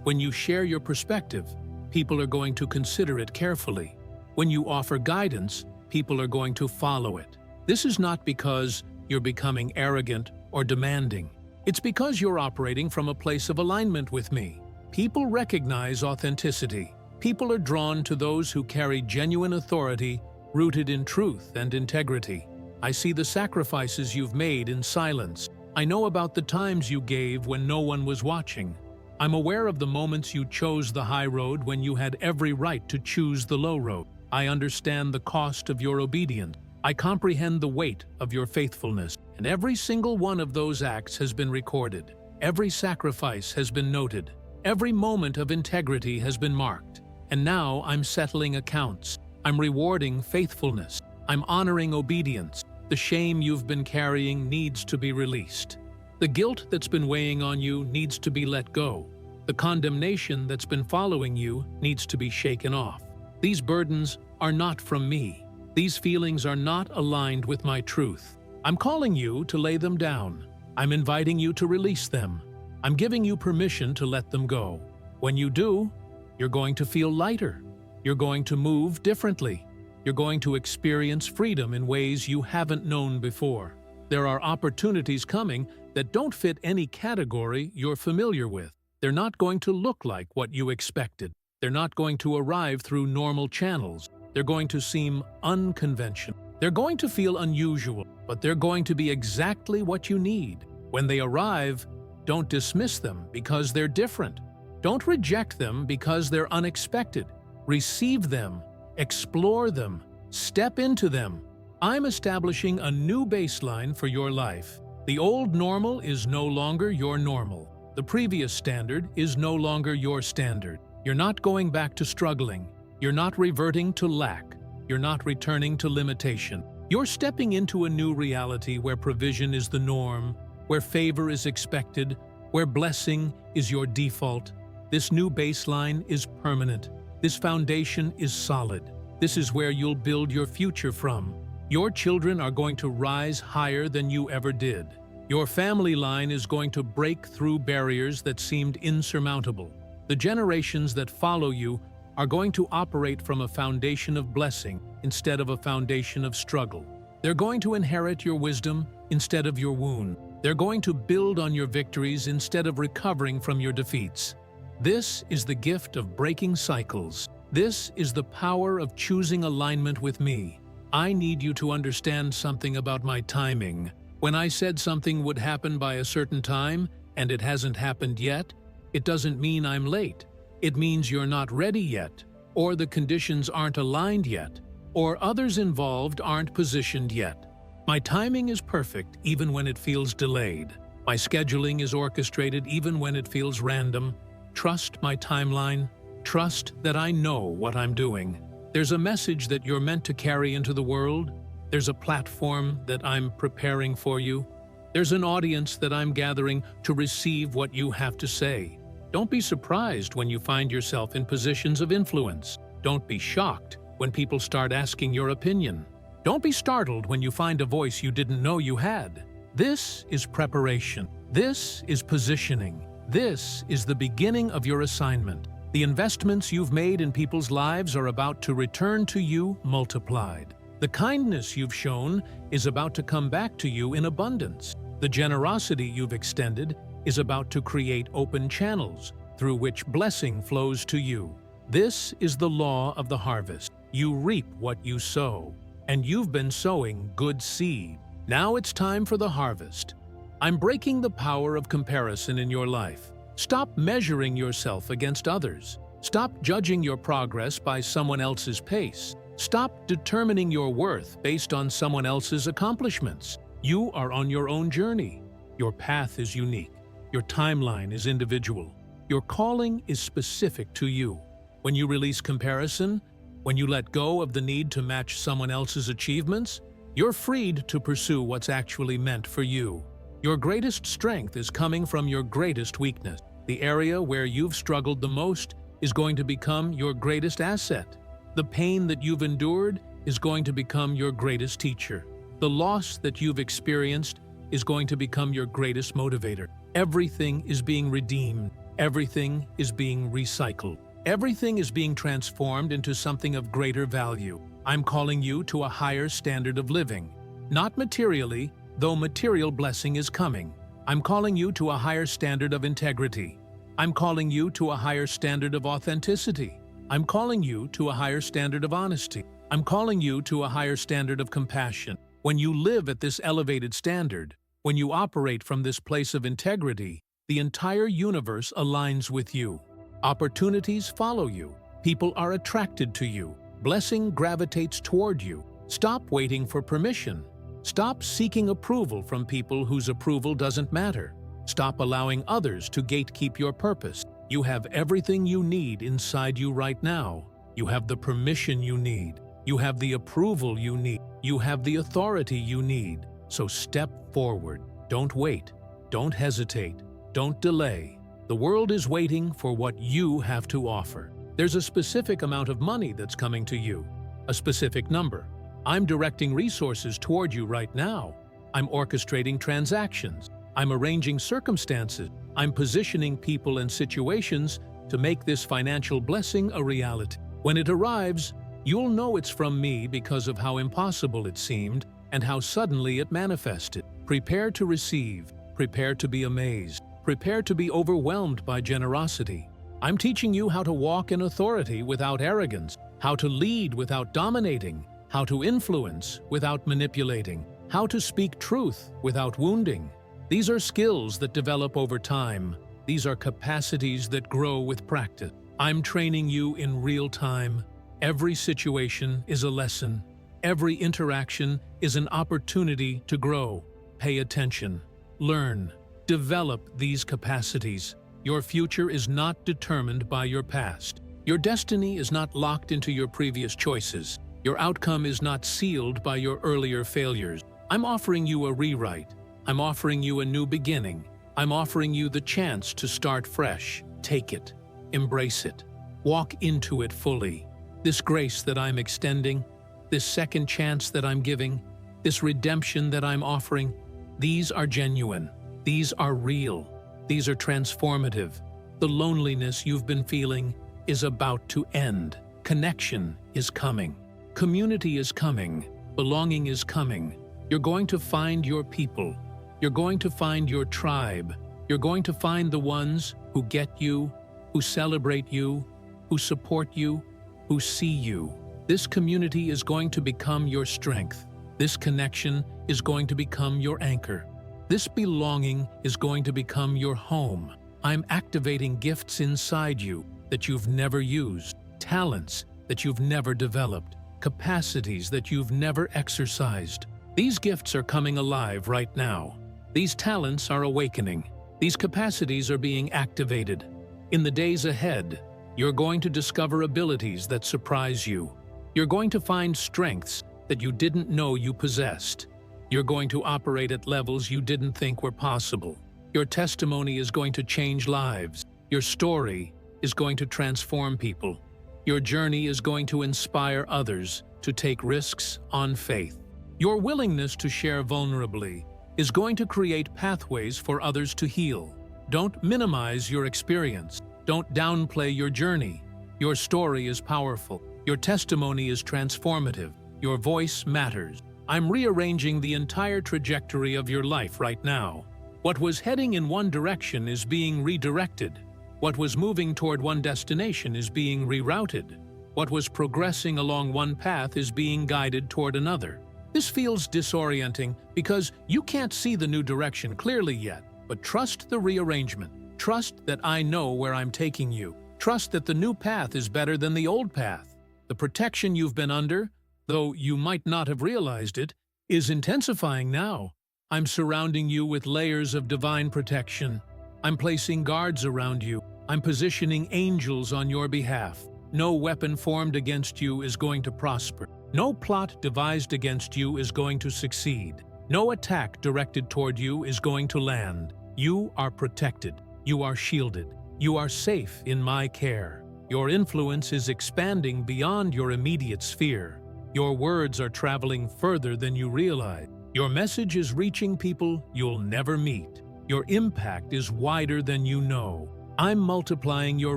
When you share your perspective, people are going to consider it carefully. When you offer guidance, people are going to follow it. This is not because you're becoming arrogant or demanding. It's because you're operating from a place of alignment with me. People recognize authenticity. People are drawn to those who carry genuine authority rooted in truth and integrity. I see the sacrifices you've made in silence. I know about the times you gave when no one was watching. I'm aware of the moments you chose the high road when you had every right to choose the low road. I understand the cost of your obedience. I comprehend the weight of your faithfulness, and every single one of those acts has been recorded. Every sacrifice has been noted. Every moment of integrity has been marked. And now I'm settling accounts. I'm rewarding faithfulness. I'm honoring obedience. The shame you've been carrying needs to be released. The guilt that's been weighing on you needs to be let go. The condemnation that's been following you needs to be shaken off. These burdens are not from me. These feelings are not aligned with my truth. I'm calling you to lay them down. I'm inviting you to release them. I'm giving you permission to let them go. When you do, you're going to feel lighter. You're going to move differently. You're going to experience freedom in ways you haven't known before. There are opportunities coming that don't fit any category you're familiar with. They're not going to look like what you expected. They're not going to arrive through normal channels. They're going to seem unconventional. They're going to feel unusual, but they're going to be exactly what you need. When they arrive, don't dismiss them because they're different. Don't reject them because they're unexpected. Receive them, explore them, step into them. I'm establishing a new baseline for your life. The old normal is no longer your normal. The previous standard is no longer your standard. You're not going back to struggling. You're not reverting to lack. You're not returning to limitation. You're stepping into a new reality where provision is the norm, where favor is expected, where blessing is your default. This new baseline is permanent. This foundation is solid. This is where you'll build your future from. Your children are going to rise higher than you ever did. Your family line is going to break through barriers that seemed insurmountable. The generations that follow you are going to operate from a foundation of blessing instead of a foundation of struggle. They're going to inherit your wisdom instead of your wound. They're going to build on your victories instead of recovering from your defeats. This is the gift of breaking cycles. This is the power of choosing alignment with me. I need you to understand something about my timing. When I said something would happen by a certain time, and it hasn't happened yet, it doesn't mean I'm late. It means you're not ready yet, or the conditions aren't aligned yet, or others involved aren't positioned yet. My timing is perfect even when it feels delayed. My scheduling is orchestrated even when it feels random. Trust my timeline. Trust that I know what I'm doing. There's a message that you're meant to carry into the world. There's a platform that I'm preparing for you. There's an audience that I'm gathering to receive what you have to say. Don't be surprised when you find yourself in positions of influence. Don't be shocked when people start asking your opinion. Don't be startled when you find a voice you didn't know you had. This is preparation. This is positioning. This is the beginning of your assignment. The investments you've made in people's lives are about to return to you multiplied. The kindness you've shown is about to come back to you in abundance. The generosity you've extended is about to create open channels through which blessing flows to you. This is the law of the harvest. You reap what you sow, and you've been sowing good seed. Now it's time for the harvest. I'm breaking the power of comparison in your life. Stop measuring yourself against others. Stop judging your progress by someone else's pace. Stop determining your worth based on someone else's accomplishments. You are on your own journey. Your path is unique. Your timeline is individual. Your calling is specific to you. When you release comparison, when you let go of the need to match someone else's achievements, you're freed to pursue what's actually meant for you. Your greatest strength is coming from your greatest weakness. The area where you've struggled the most is going to become your greatest asset. The pain that you've endured is going to become your greatest teacher. The loss that you've experienced is going to become your greatest motivator. Everything is being redeemed. Everything is being recycled. Everything is being transformed into something of greater value. I'm calling you to a higher standard of living. Not materially, though material blessing is coming. I'm calling you to a higher standard of integrity. I'm calling you to a higher standard of authenticity. I'm calling you to a higher standard of honesty. I'm calling you to a higher standard of compassion. When you live at this elevated standard, when you operate from this place of integrity, the entire universe aligns with you. Opportunities follow you. People are attracted to you. Blessing gravitates toward you. Stop waiting for permission. Stop seeking approval from people whose approval doesn't matter. Stop allowing others to gatekeep your purpose. You have everything you need inside you right now. You have the permission you need. You have the approval you need. You have the authority you need. So step forward. Don't wait. Don't hesitate. Don't delay. The world is waiting for what you have to offer. There's a specific amount of money that's coming to you, a specific number. I'm directing resources toward you right now. I'm orchestrating transactions. I'm arranging circumstances. I'm positioning people and situations to make this financial blessing a reality. When it arrives, you'll know it's from me because of how impossible it seemed and how suddenly it manifested. Prepare to receive. Prepare to be amazed. Prepare to be overwhelmed by generosity. I'm teaching you how to walk in authority without arrogance, how to lead without dominating, how to influence without manipulating, how to speak truth without wounding. These are skills that develop over time. These are capacities that grow with practice. I'm training you in real time. Every situation is a lesson. Every interaction is an opportunity to grow. Pay attention. Learn. Develop these capacities. Your future is not determined by your past. Your destiny is not locked into your previous choices. Your outcome is not sealed by your earlier failures. I'm offering you a rewrite. I'm offering you a new beginning. I'm offering you the chance to start fresh. Take it. Embrace it. Walk into it fully. This grace that I'm extending, this second chance that I'm giving, this redemption that I'm offering, these are genuine. These are real. These are transformative. The loneliness you've been feeling is about to end. Connection is coming. Community is coming. Belonging is coming. You're going to find your people. You're going to find your tribe. You're going to find the ones who get you, who celebrate you, who support you, who see you. This community is going to become your strength. This connection is going to become your anchor. This belonging is going to become your home. I'm activating gifts inside you that you've never used, talents that you've never developed, capacities that you've never exercised. These gifts are coming alive right now. These talents are awakening. These capacities are being activated. In the days ahead, you're going to discover abilities that surprise you. You're going to find strengths that you didn't know you possessed. You're going to operate at levels you didn't think were possible. Your testimony is going to change lives. Your story is going to transform people. Your journey is going to inspire others to take risks on faith. Your willingness to share vulnerably is going to create pathways for others to heal. Don't minimize your experience. Don't downplay your journey. Your story is powerful. Your testimony is transformative. Your voice matters. I'm rearranging the entire trajectory of your life right now. What was heading in one direction is being redirected. What was moving toward one destination is being rerouted. What was progressing along one path is being guided toward another. This feels disorienting because you can't see the new direction clearly yet, but trust the rearrangement. Trust that I know where I'm taking you. Trust that the new path is better than the old path. The protection you've been under, though you might not have realized it, is intensifying now. I'm surrounding you with layers of divine protection. I'm placing guards around you. I'm positioning angels on your behalf. No weapon formed against you is going to prosper. No plot devised against you is going to succeed. No attack directed toward you is going to land. You are protected. You are shielded. You are safe in my care. Your influence is expanding beyond your immediate sphere. Your words are traveling further than you realize. Your message is reaching people you'll never meet. Your impact is wider than you know. I'm multiplying your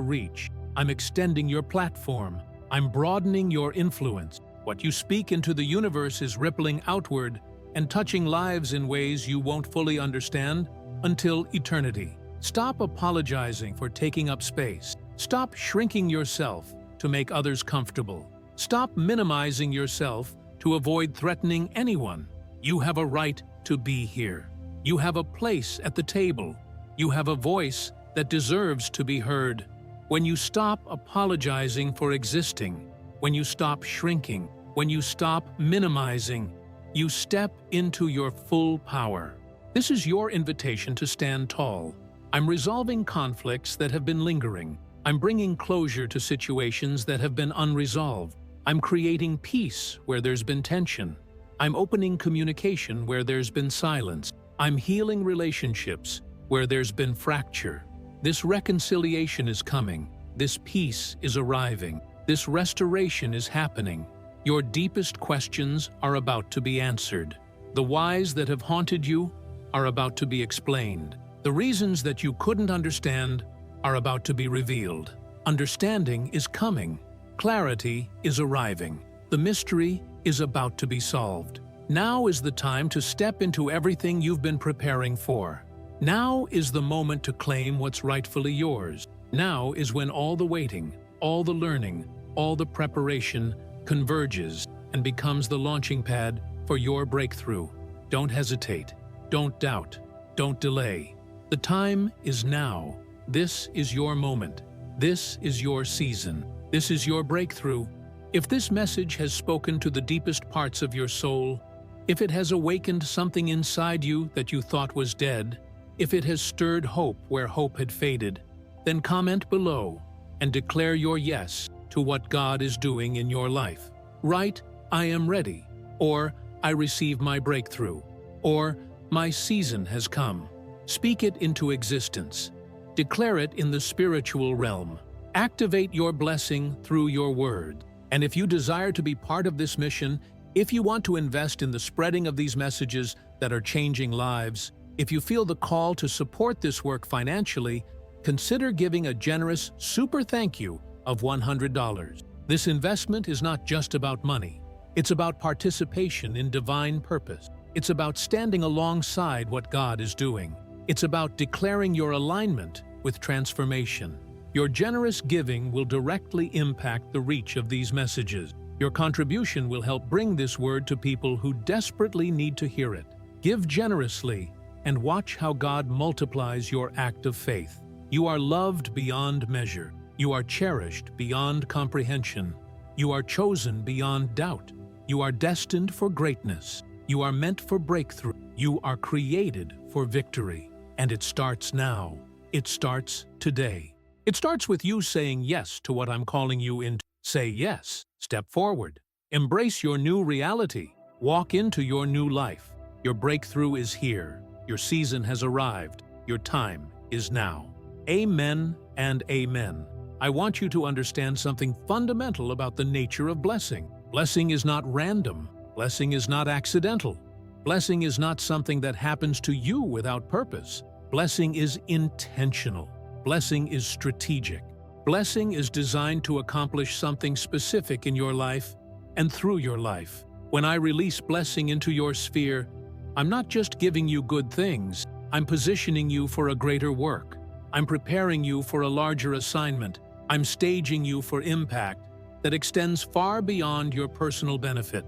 reach. I'm extending your platform. I'm broadening your influence. What you speak into the universe is rippling outward and touching lives in ways you won't fully understand, until eternity. Stop apologizing for taking up space. Stop shrinking yourself to make others comfortable. Stop minimizing yourself to avoid threatening anyone. You have a right to be here. You have a place at the table. You have a voice that deserves to be heard. When you stop apologizing for existing, when you stop shrinking, when you stop minimizing, you step into your full power. This is your invitation to stand tall. I'm resolving conflicts that have been lingering. I'm bringing closure to situations that have been unresolved. I'm creating peace where there's been tension. I'm opening communication where there's been silence. I'm healing relationships where there's been fracture. This reconciliation is coming. This peace is arriving. This restoration is happening. Your deepest questions are about to be answered. The whys that have haunted you are about to be explained. The reasons that you couldn't understand are about to be revealed. Understanding is coming. Clarity is arriving. The mystery is about to be solved. Now is the time to step into everything you've been preparing for. Now is the moment to claim what's rightfully yours. Now is when all the waiting, all the learning, all the preparation converges and becomes the launching pad for your breakthrough. Don't hesitate. Don't doubt. Don't delay. The time is now. This is your moment. This is your season. This is your breakthrough. If this message has spoken to the deepest parts of your soul, if it has awakened something inside you that you thought was dead, if it has stirred hope where hope had faded, then comment below and declare your yes to what God is doing in your life. Write, "I am ready," or "I receive my breakthrough," or "My season has come." Speak it into existence. Declare it in the spiritual realm. Activate your blessing through your word. And if you desire to be part of this mission, if you want to invest in the spreading of these messages that are changing lives, if you feel the call to support this work financially, consider giving a generous super thank you of $100. This investment is not just about money. It's about participation in divine purpose. It's about standing alongside what God is doing. It's about declaring your alignment with transformation. Your generous giving will directly impact the reach of these messages. Your contribution will help bring this word to people who desperately need to hear it. Give generously and watch how God multiplies your act of faith. You are loved beyond measure. You are cherished beyond comprehension. You are chosen beyond doubt. You are destined for greatness. You are meant for breakthrough. You are created for victory. And it starts now. It starts today. It starts with you saying yes to what I'm calling you into. Say yes. Step forward. Embrace your new reality. Walk into your new life. Your breakthrough is here. Your season has arrived. Your time is now. Amen and amen. I want you to understand something fundamental about the nature of blessing. Blessing is not random. Blessing is not accidental. Blessing is not something that happens to you without purpose. Blessing is intentional. Blessing is strategic. Blessing is designed to accomplish something specific in your life and through your life. When I release blessing into your sphere, I'm not just giving you good things. I'm positioning you for a greater work. I'm preparing you for a larger assignment. I'm staging you for impact that extends far beyond your personal benefit.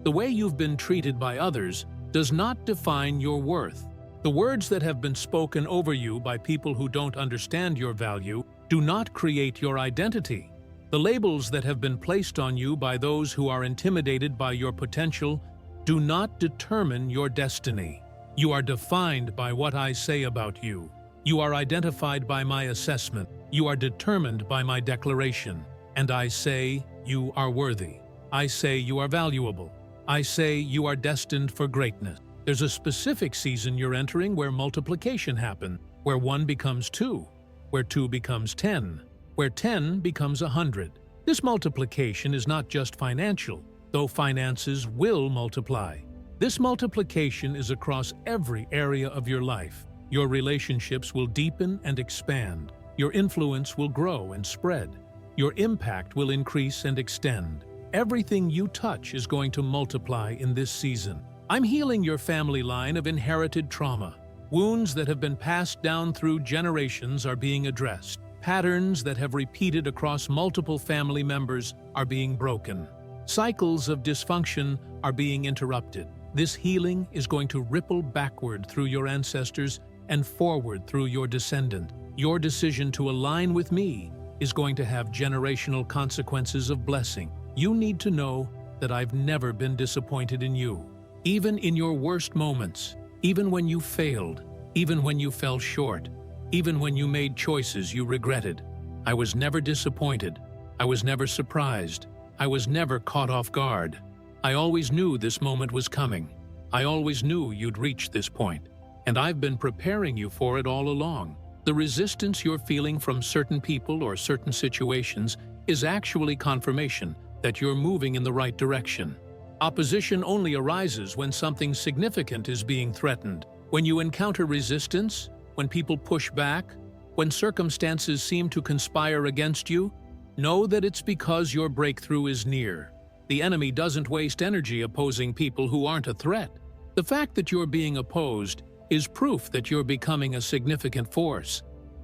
The way you've been treated by others does not define your worth. The words that have been spoken over you by people who don't understand your value do not create your identity. The labels that have been placed on you by those who are intimidated by your potential do not determine your destiny. You are defined by what I say about you. You are identified by my assessment. You are determined by my declaration. And I say you are worthy. I say you are valuable. I say you are destined for greatness. There's a specific season you're entering where multiplication happens, where 1 becomes 2, where 2 becomes 10, where 10 becomes 100. This multiplication is not just financial, though finances will multiply. This multiplication is across every area of your life. Your relationships will deepen and expand. Your influence will grow and spread. Your impact will increase and extend. Everything you touch is going to multiply in this season. I'm healing your family line of inherited trauma. Wounds that have been passed down through generations are being addressed. Patterns that have repeated across multiple family members are being broken. Cycles of dysfunction are being interrupted. This healing is going to ripple backward through your ancestors and forward through your descendant. Your decision to align with me is going to have generational consequences of blessing. You need to know that I've never been disappointed in you. Even in your worst moments, even when you failed, even when you fell short, even when you made choices you regretted, I was never disappointed. I was never surprised. I was never caught off guard. I always knew this moment was coming. I always knew you'd reach this point. And I've been preparing you for it all along. The resistance you're feeling from certain people or certain situations is actually confirmation that you're moving in the right direction. Opposition only arises when something significant is being threatened. When you encounter resistance, when people push back, when circumstances seem to conspire against you, know that it's because your breakthrough is near. The enemy doesn't waste energy opposing people who aren't a threat. The fact that you're being opposed is proof that you're becoming a significant force.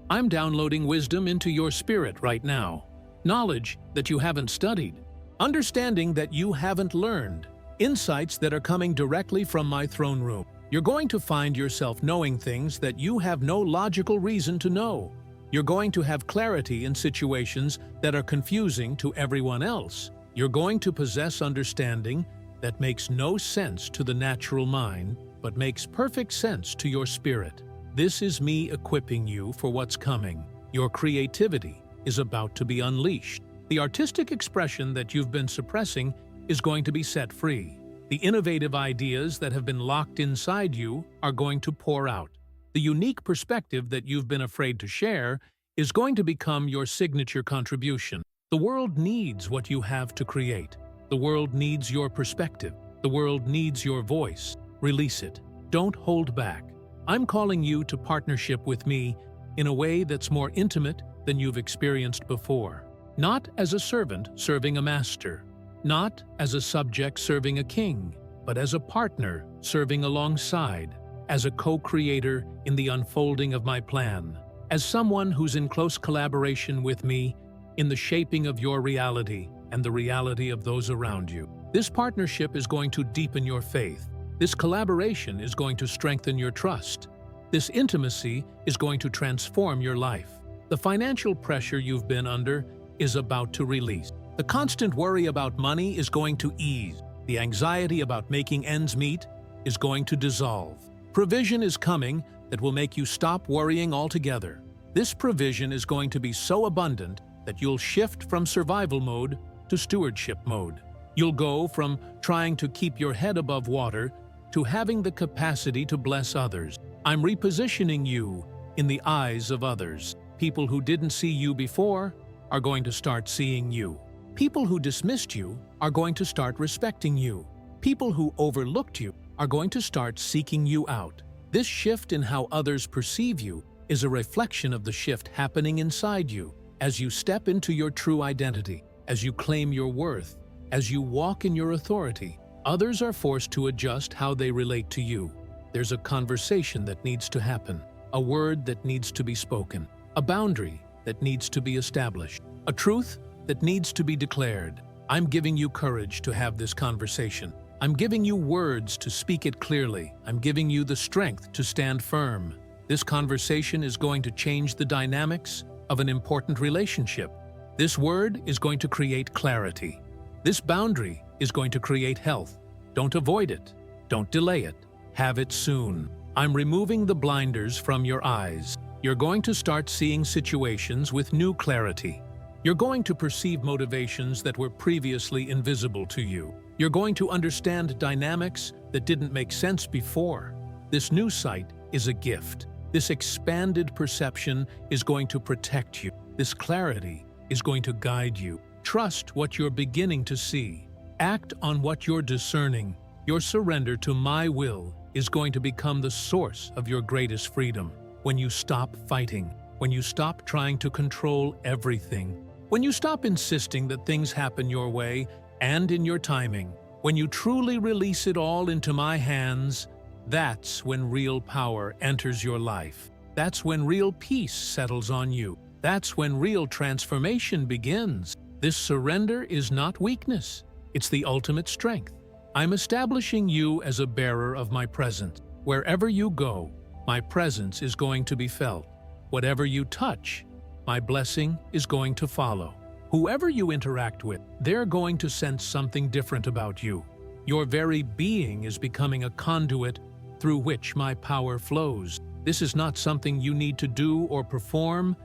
I'm downloading wisdom into your spirit right now. Knowledge that you haven't studied. Understanding that you haven't learned. Insights that are coming directly from my throne room. You're going to find yourself knowing things that you have no logical reason to know. You're going to have clarity in situations that are confusing to everyone else. You're going to possess understanding that makes no sense to the natural mind, but makes perfect sense to your spirit. This is me equipping you for what's coming. Your creativity is about to be unleashed. The artistic expression that you've been suppressing is going to be set free. The innovative ideas that have been locked inside you are going to pour out. The unique perspective that you've been afraid to share is going to become your signature contribution. The world needs what you have to create. The world needs your perspective. The world needs your voice. Release it. Don't hold back. I'm calling you to partnership with me in a way that's more intimate than you've experienced before. Not as a servant serving a master, not as a subject serving a king, but as a partner serving alongside, as a co-creator in the unfolding of my plan, as someone who's in close collaboration with me in the shaping of your reality and the reality of those around you. This partnership is going to deepen your faith. This collaboration is going to strengthen your trust. This intimacy is going to transform your life. The financial pressure you've been under is about to release. The constant worry about money is going to ease. The anxiety about making ends meet is going to dissolve. Provision is coming that will make you stop worrying altogether. This provision is going to be so abundant that you'll shift from survival mode to stewardship mode. You'll go from trying to keep your head above water to having the capacity to bless others. I'm repositioning you in the eyes of others. People who didn't see you before are going to start seeing you. People who dismissed you are going to start respecting you. People who overlooked you are going to start seeking you out. This shift in how others perceive you is a reflection of the shift happening inside you. As you step into your true identity, as you claim your worth, as you walk in your authority, others are forced to adjust how they relate to you. There's a conversation that needs to happen, a word that needs to be spoken, a boundary that needs to be established, a truth that needs to be declared. I'm giving you courage to have this conversation. I'm giving you words to speak it clearly. I'm giving you the strength to stand firm. This conversation is going to change the dynamics of an important relationship. This word is going to create clarity. This boundary is going to create health. Don't avoid it. Don't delay it. Have it soon. I'm removing the blinders from your eyes. You're going to start seeing situations with new clarity. You're going to perceive motivations that were previously invisible to you. You're going to understand dynamics that didn't make sense before. This new sight is a gift. This expanded perception is going to protect you. This clarity is going to guide you. Trust what you're beginning to see. Act on what you're discerning. Your surrender to my will is going to become the source of your greatest freedom. When you stop fighting, when you stop trying to control everything, when you stop insisting that things happen your way and in your timing, when you truly release it all into my hands, That's when real power enters your life. That's when real peace settles on you. That's when real transformation begins. This surrender is not weakness. It's the ultimate strength. I'm establishing you as a bearer of my presence. Wherever you go, my presence is going to be felt. Whatever you touch, my blessing is going to follow. Whoever you interact with, they're going to sense something different about you. Your very being is becoming a conduit through which my power flows. This is not something you need to do or perform.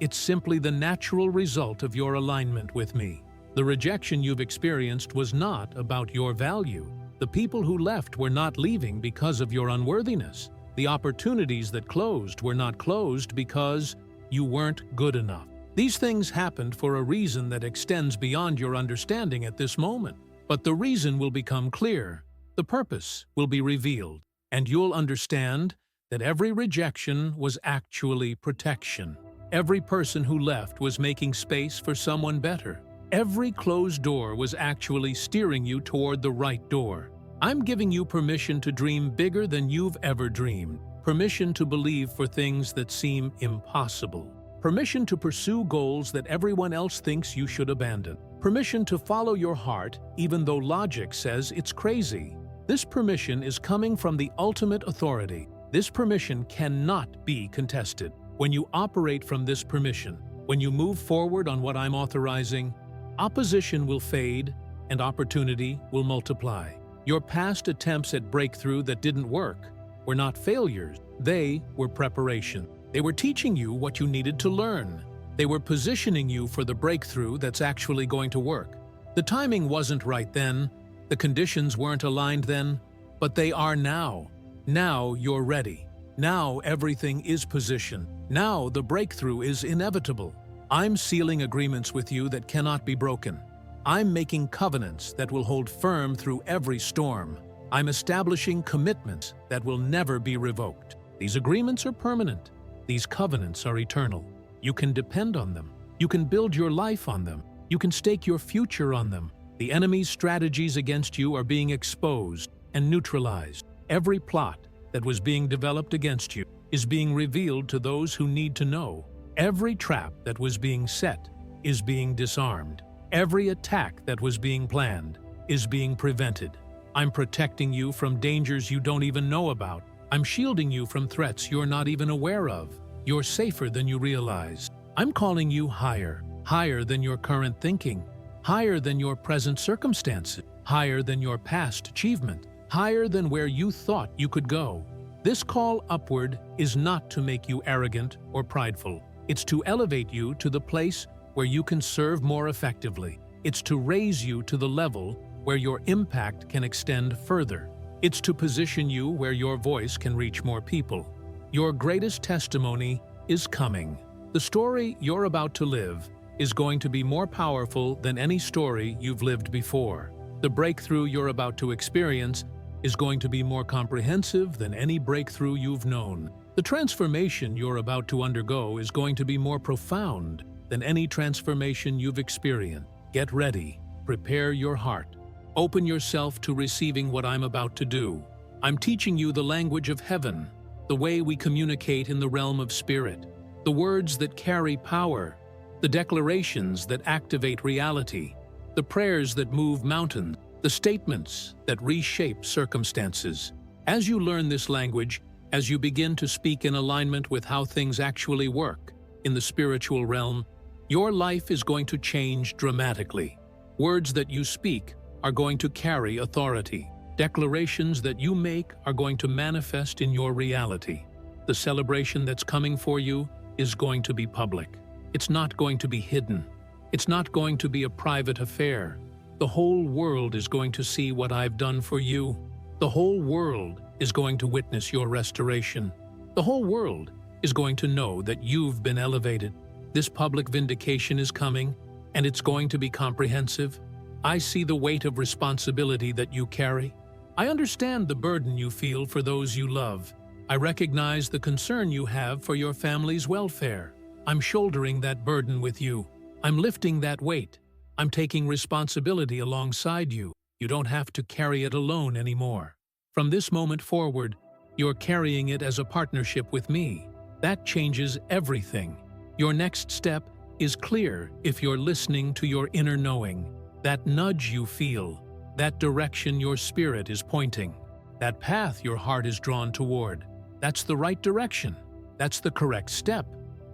It's simply the natural result of your alignment with me. The rejection you've experienced was not about your value. The people who left were not leaving because of your unworthiness. The opportunities that closed were not closed because you weren't good enough. These things happened for a reason that extends beyond your understanding at this moment. But the reason will become clear. The purpose will be revealed. And you'll understand that every rejection was actually protection. Every person who left was making space for someone better. Every closed door was actually steering you toward the right door. I'm giving you permission to dream bigger than you've ever dreamed. Permission to believe for things that seem impossible. Permission to pursue goals that everyone else thinks you should abandon. Permission to follow your heart even though logic says it's crazy. This permission is coming from the ultimate authority. This permission cannot be contested. When you operate from this permission, when you move forward on what I'm authorizing, opposition will fade and opportunity will multiply. Your past attempts at breakthrough that didn't work were not failures. They were preparation. They were teaching you what you needed to learn. They were positioning you for the breakthrough that's actually going to work. The timing wasn't right then, the conditions weren't aligned then, but they are now. Now you're ready. Now everything is positioned. Now the breakthrough is inevitable. I'm sealing agreements with you that cannot be broken. I'm making covenants that will hold firm through every storm. I'm establishing commitments that will never be revoked. These agreements are permanent. These covenants are eternal. You can depend on them. You can build your life on them. You can stake your future on them. The enemy's strategies against you are being exposed and neutralized. Every plot that was being developed against you is being revealed to those who need to know. Every trap that was being set is being disarmed. Every attack that was being planned is being prevented. I'm protecting you from dangers you don't even know about. I'm shielding you from threats you're not even aware of. You're safer than you realize. I'm calling you higher, higher than your current thinking, higher than your present circumstances, higher than your past achievement, higher than where you thought you could go. This call upward is not to make you arrogant or prideful. It's to elevate you to the place where you can serve more effectively. It's to raise you to the level where your impact can extend further. It's to position you where your voice can reach more people. Your greatest testimony is coming. The story you're about to live is going to be more powerful than any story you've lived before. The breakthrough you're about to experience is going to be more comprehensive than any breakthrough you've known. The transformation you're about to undergo is going to be more profound than any transformation you've experienced. Get ready. Prepare your heart. Open yourself to receiving what I'm about to do. I'm teaching you the language of heaven, the way we communicate in the realm of spirit, the words that carry power, the declarations that activate reality, the prayers that move mountains, the statements that reshape circumstances. As you learn this language, as you begin to speak in alignment with how things actually work in the spiritual realm, your life is going to change dramatically. Words that you speak are going to carry authority. Declarations that you make are going to manifest in your reality. The celebration that's coming for you is going to be public. It's not going to be hidden. It's not going to be a private affair. The whole world is going to see what I've done for you. The whole world is going to witness your restoration. The whole world is going to know that you've been elevated. This public vindication is coming, and it's going to be comprehensive. I see the weight of responsibility that you carry. I understand the burden you feel for those you love. I recognize the concern you have for your family's welfare. I'm shouldering that burden with you. I'm lifting that weight. I'm taking responsibility alongside you. You don't have to carry it alone anymore. From this moment forward, You're carrying it as a partnership with me. That changes everything. Your next step is clear if you're listening to your inner knowing, that nudge you feel, that direction your spirit is pointing, that path your heart is drawn toward. That's the right direction. That's the correct step.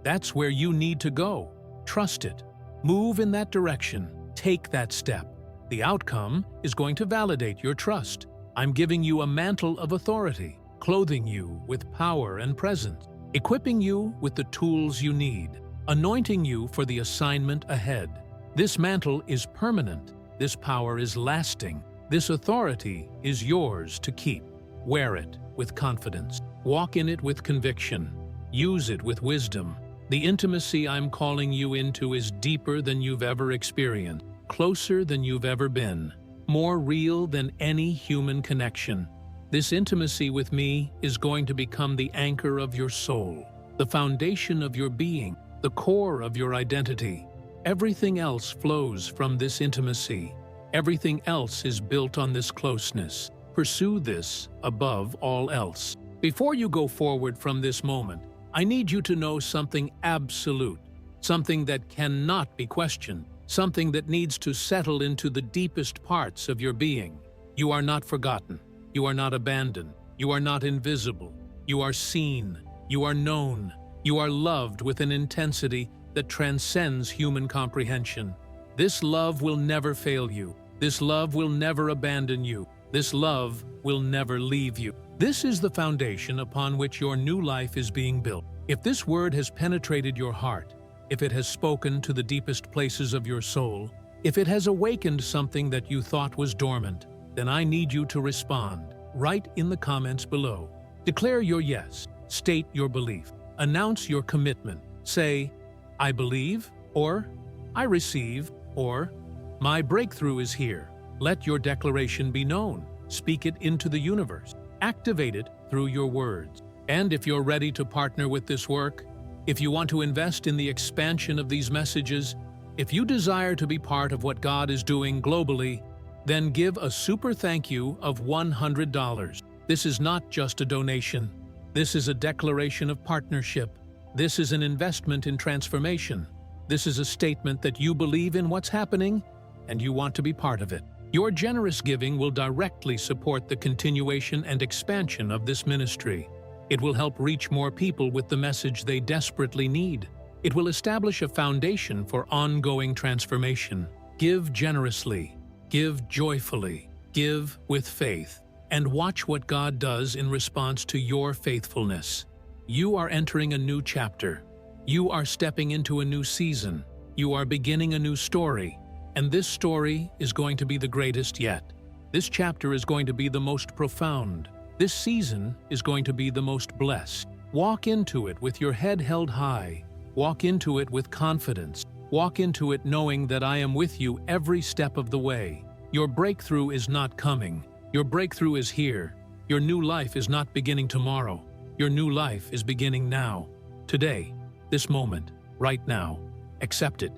That's where you need to go. Trust it. Move in that direction. Take that step. The outcome is going to validate your trust. I'm giving you a mantle of authority, clothing you with power and presence, equipping you with the tools you need, anointing you for the assignment ahead. This mantle is permanent. This power is lasting. This authority is yours to keep. Wear it with confidence. Walk in it with conviction. Use it with wisdom. The intimacy I'm calling you into is deeper than you've ever experienced, closer than you've ever been, more real than any human connection. This intimacy with me is going to become the anchor of your soul, the foundation of your being, the core of your identity. Everything else flows from this intimacy. Everything else is built on this closeness. Pursue this above all else. Before you go forward from this moment, I need you to know something absolute, something that cannot be questioned, something that needs to settle into the deepest parts of your being. You are not forgotten. You are not abandoned. You are not invisible. You are seen. You are known. You are loved with an intensity that transcends human comprehension. This love will never fail you. This love will never abandon you. This love will never leave you. This is the foundation upon which your new life is being built. If this word has penetrated your heart, if it has spoken to the deepest places of your soul, if it has awakened something that you thought was dormant, then I need you to respond. Write in the comments below. Declare your yes. State your belief. Announce your commitment. Say, I believe, or I receive, or my breakthrough is here. Let your declaration be known. Speak it into the universe. Activate it through your words. And if you're ready to partner with this work, if you want to invest in the expansion of these messages, if you desire to be part of what God is doing globally, then give a super thank you of $100. This is not just a donation. This is a declaration of partnership. This is an investment in transformation. This is a statement that you believe in what's happening and you want to be part of it. Your generous giving will directly support the continuation and expansion of this ministry. It will help reach more people with the message they desperately need. It will establish a foundation for ongoing transformation. Give generously, give joyfully, give with faith, and watch what God does in response to your faithfulness. You are entering a new chapter. You are stepping into a new season. You are beginning a new story. And this story is going to be the greatest yet. This chapter is going to be the most profound. This season is going to be the most blessed. Walk into it with your head held high. Walk into it with confidence. Walk into it knowing that I am with you every step of the way. Your breakthrough is not coming. Your breakthrough is here. Your new life is not beginning tomorrow. Your new life is beginning now. Today, this moment, right now. Accept it.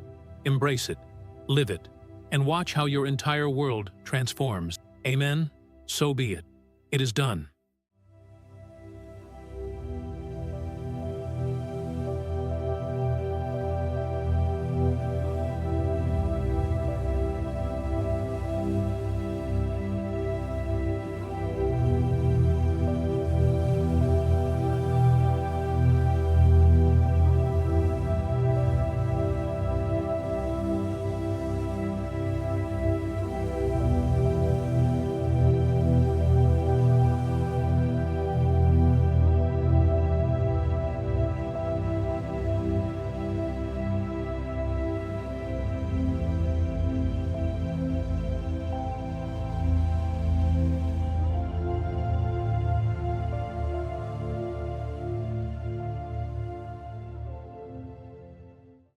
Embrace it. Live it, and watch how your entire world transforms. Amen? So be it. It is done.